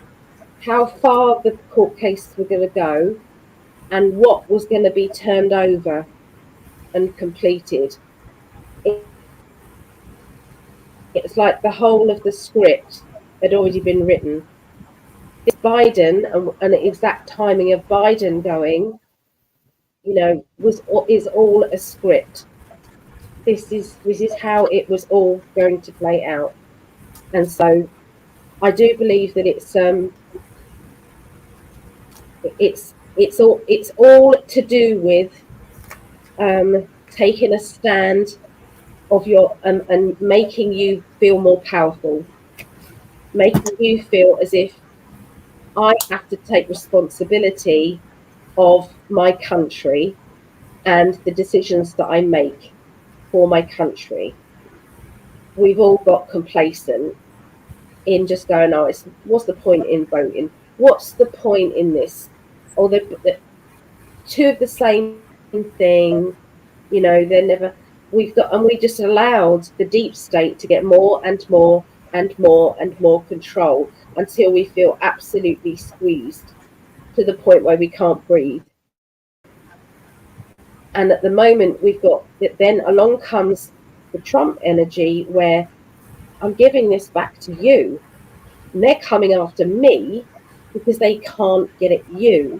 how far the court cases were going to go and what was going to be turned over and completed. It's like the whole of the script had already been written. It's Biden and the exact timing of Biden going, is all a script. This is how it was all going to play out. And so I do believe that it's all to do with taking a stand of your and making you feel more powerful, making you feel as if I have to take responsibility of my country and the decisions that I make for my country. We've all got complacent in just going, what's the point in voting? What's the point in this? Or the two of the same thing, they're never. We just allowed the deep state to get more and more and more and more control until we feel absolutely squeezed to the point where we can't breathe. And at the moment we've got that, then along comes the Trump energy where I'm giving this back to you. And they're coming after me because they can't get at you.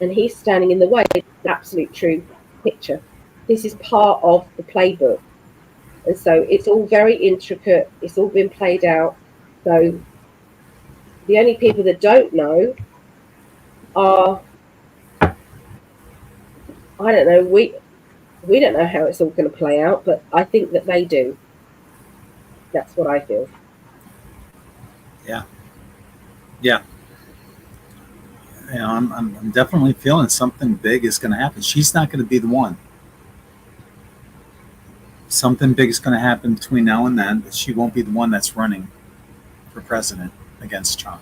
And he's standing in the way. It's an absolute true picture. This is part of the playbook. And so it's all very intricate. It's all been played out. So the only people that don't know are, I don't know, we don't know how it's all going to play out, but I think that they do. That's what I feel. Yeah. I'm definitely feeling something big is going to happen. She's not going to be the one. Something big is going to happen between now and then, but she won't be the one that's running for president against Trump.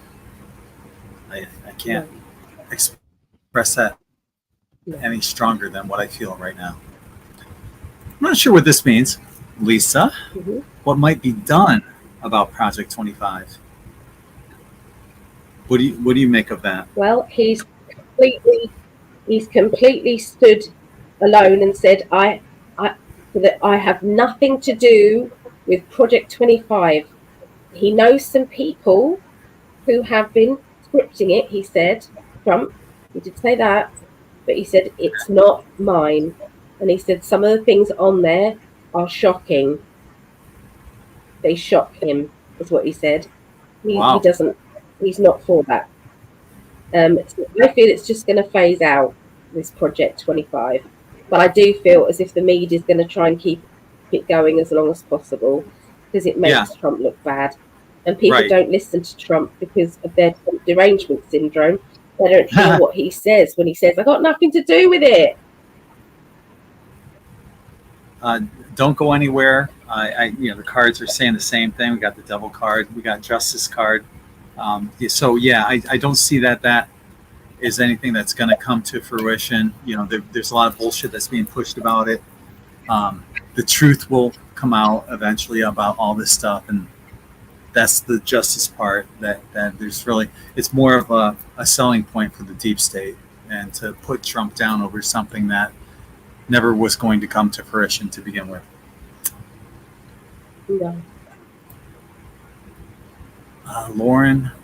I can't express that any stronger than what I feel right now. I'm not sure what this means, Lisa. Mm-hmm. What might be done about Project 25? What do you make of that? Well, he's completely stood alone and said, I have nothing to do with Project 25. He knows some people who have been scripting it, he said. Trump, he did say that, but he said it's not mine. And he said some of the things on there are shocking. They shock him, is what he said. Wow. He's not for that. So I feel it's just going to phase out, this Project 25. But I do feel as if the media is going to try and keep it going as long as possible, because it makes Trump look bad. And people don't listen to Trump because of their derangement syndrome. They don't hear what he says when he says, "I got nothing to do with it." Don't go anywhere. The cards are saying the same thing. We got the Devil card. We got Justice card. So yeah, I don't see that is anything that's going to come to fruition. There's a lot of bullshit that's being pushed about it. The truth will come out eventually about all this stuff, and that's the justice part. That there's really, it's more of a selling point for the deep state, and to put Trump down over something that never was going to come to fruition to begin with. Yeah.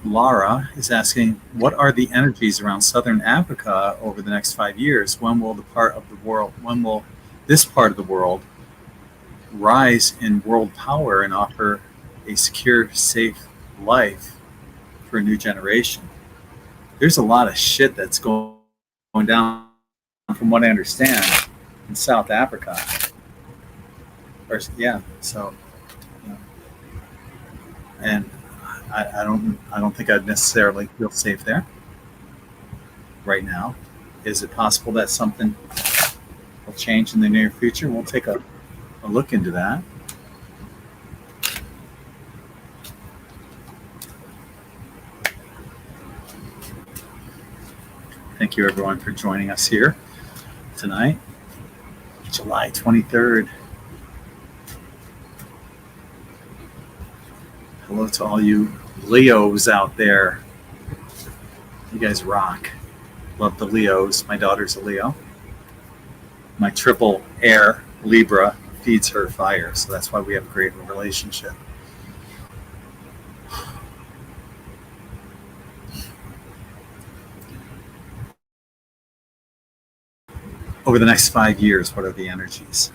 Lara is asking, what are the energies around Southern Africa over the next 5 years? When will this part of the world rise in world power and offer a secure, safe life for a new generation? There's a lot of shit that's going down, from what I understand, in South Africa. And I don't think I'd necessarily feel safe there right now. Is it possible that something will change in the near future? We'll take a look into that. Thank you, everyone, for joining us here tonight, July 23rd. Hello to all you Leos out there. You guys rock. Love the Leos. My daughter's a Leo. My triple air Libra feeds her fire, so that's why we have a great relationship. Over the next 5 years, what are the energies?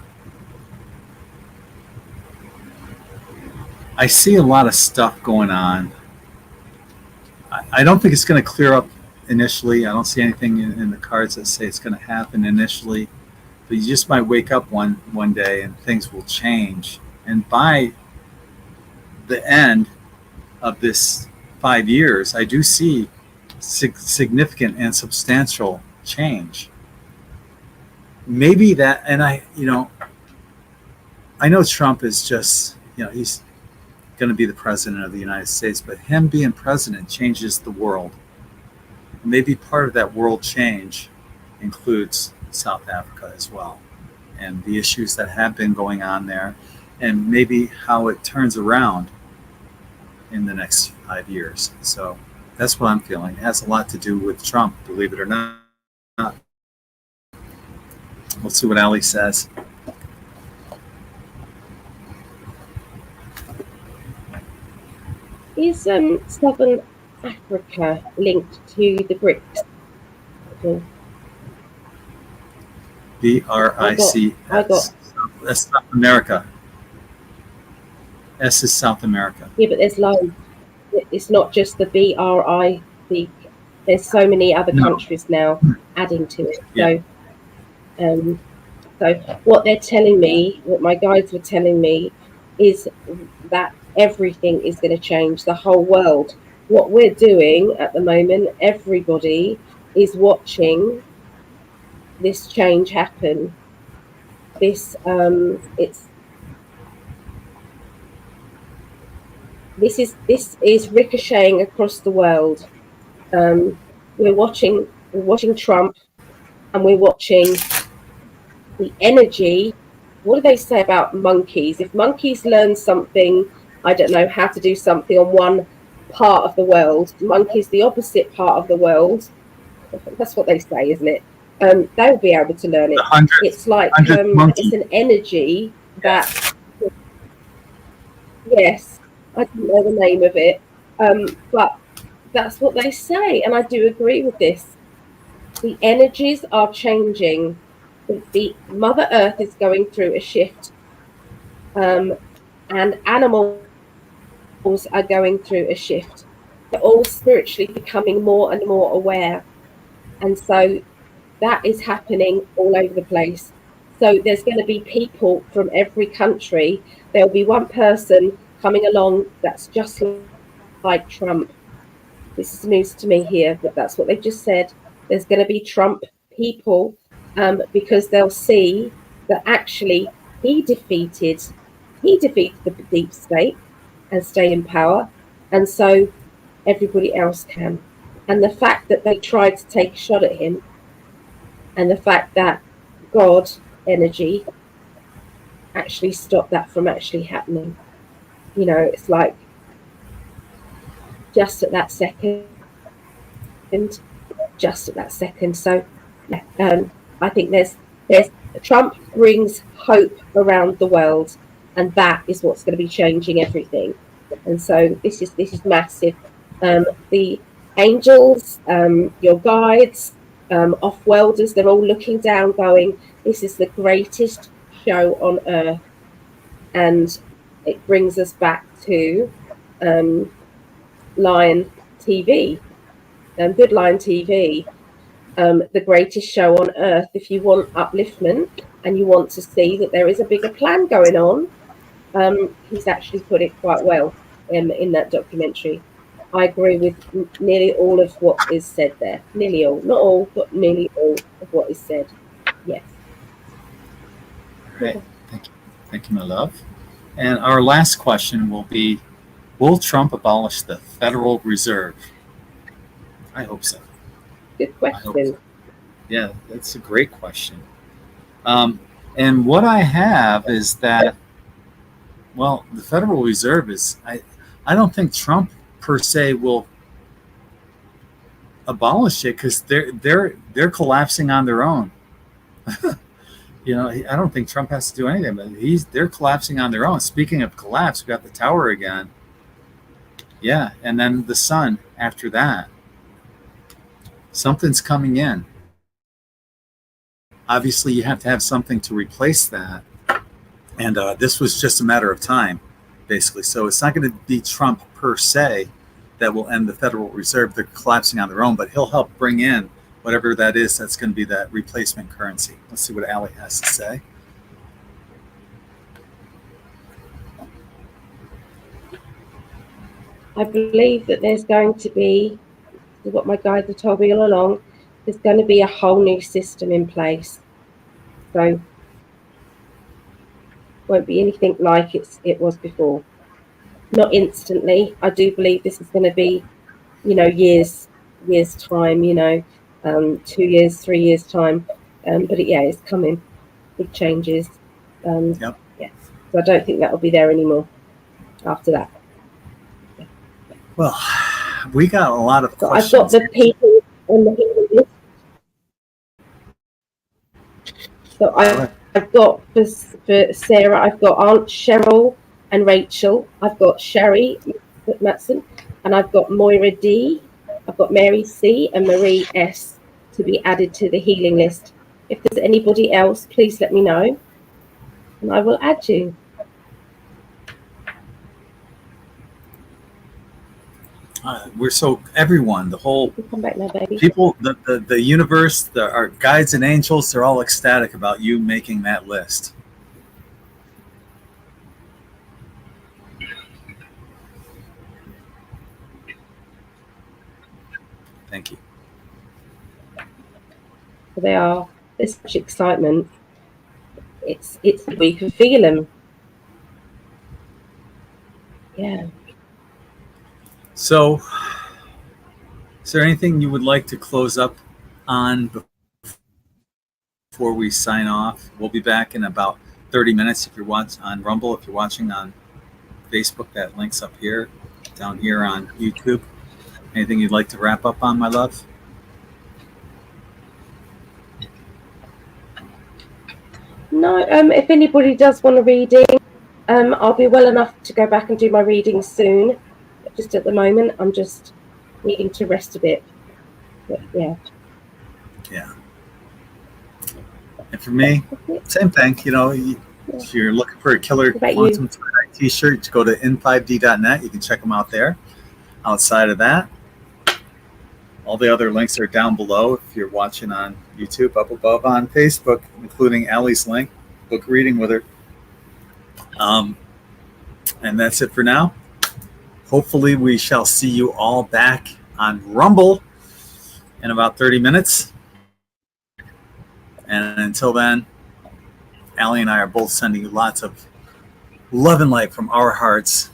I see a lot of stuff going on. I don't think it's going to clear up initially. I don't see anything in the cards that say it's going to happen initially. But you just might wake up one day and things will change. And by the end of this 5 years, I do see significant and substantial change. Maybe that, and I know Trump is just, he's going to be the president of the United States, but him being president changes the world. Maybe part of that world change includes South Africa as well, and the issues that have been going on there, and maybe how it turns around in the next 5 years. So that's what I'm feeling. It has a lot to do with Trump, believe it or not. Let's see what Ali says. Is Southern Africa linked to the BRICS? BRICS. That's South America. S is South America. Yeah, but there's loads. It's not just the BRIC. There's so many other countries now adding to it. Yeah. So what they're telling me, what my guides were telling me, is that everything is going to change, the whole world. What we're doing at the moment, everybody is watching this change happen. This is ricocheting across the world. We're watching Trump, and we're watching the energy. What do they say about monkeys? If monkeys learn something, I don't know, how to do something on one part of the world, monkeys the opposite part of the world, that's what they say, isn't it? They'll be able to learn it. It's like it's an energy that Yes, I didn't know the name of it, but that's what they say, and I do agree with this. The energies are changing. The Mother Earth is going through a shift, and animals are going through a shift. They're all spiritually becoming more and more aware, and so that is happening all over the place. So there's going to be people from every country. There'll be one person coming along that's just like Trump. This is news to me here, but that's what they've just said. There's going to be Trump people, because they'll see that actually he defeated the deep state and stay in power, and so everybody else can. And the fact that they tried to take a shot at him, and the fact that God energy actually stopped that from actually happening. It's like just at that second, just at that second. So, I think there's Trump brings hope around the world, and that is what's going to be changing everything. And so this is massive. The angels, your guides, off-worlders, they're all looking down, going, "This is the greatest show on earth," and it brings us back to Lion TV, Good Lion TV, the greatest show on earth. If you want upliftment and you want to see that there is a bigger plan going on, he's actually put it quite well in that documentary. I agree with nearly all of what is said there. Nearly all, not all, but nearly all of what is said. Yes. Great. Thank you, my love. And our last question will be, will Trump abolish the Federal Reserve? I hope so. Good question. So. Yeah, that's a great question. And what I have is that, well, the Federal Reserve is, I don't think Trump per se will abolish it, because they're collapsing on their own. I don't think Trump has to do anything, but they're collapsing on their own. Speaking of collapse, we got the tower again. Yeah, and then the sun after that. Something's coming in. Obviously, you have to have something to replace that. And this was just a matter of time, basically. So it's not going to be Trump per se that will end the Federal Reserve. They're collapsing on their own, but he'll help bring in whatever that is that's going to be that replacement currency. Let's see what Ali has to say. I believe that there's going to be, what my guides have told me all along, there's going to be a whole new system in place. So won't be anything like it was before. Not instantly. I do believe this is going to be, years time, 2 years, 3 years time. But it's coming. Big changes. Yep. Yes. So I don't think that will be there anymore after that. Well, we got a lot of questions. I've got the people on the list. So I've got for Sarah, I've got Aunt Cheryl and Rachel. I've got Sherry Matson, and I've got Moira D. I've got Mary C. and Marie S. to be added to the healing list. If there's anybody else, please let me know, and I will add you. Everyone, the whole Come back now, baby. people, the universe, our guides and angels, they're all ecstatic about you making that list. Thank you. There's such excitement. We can feel them. Yeah. So, is there anything you would like to close up on before we sign off? We'll be back in about 30 minutes if you're watching on Rumble. If you're watching on Facebook, that link's up here, down here on YouTube. Anything you'd like to wrap up on, my love? No, if anybody does want a reading, I'll be well enough to go back and do my reading soon. But just at the moment, I'm just needing to rest a bit. But yeah. Yeah. And for me, same thing. If you're looking for a killer quantum t-shirt, go to in5d.net. You can check them out there. Outside of that, all the other links are down below if you're watching on YouTube, up above on Facebook, including Allie's link, book reading with her. And that's it for now. Hopefully we shall see you all back on Rumble in about 30 minutes. And until then, Allie and I are both sending you lots of love and light from our hearts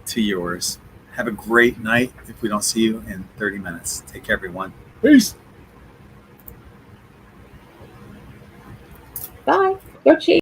to yours. Have a great night if we don't see you in 30 minutes. Take care, everyone. Peace. Bye. Go Chiefs.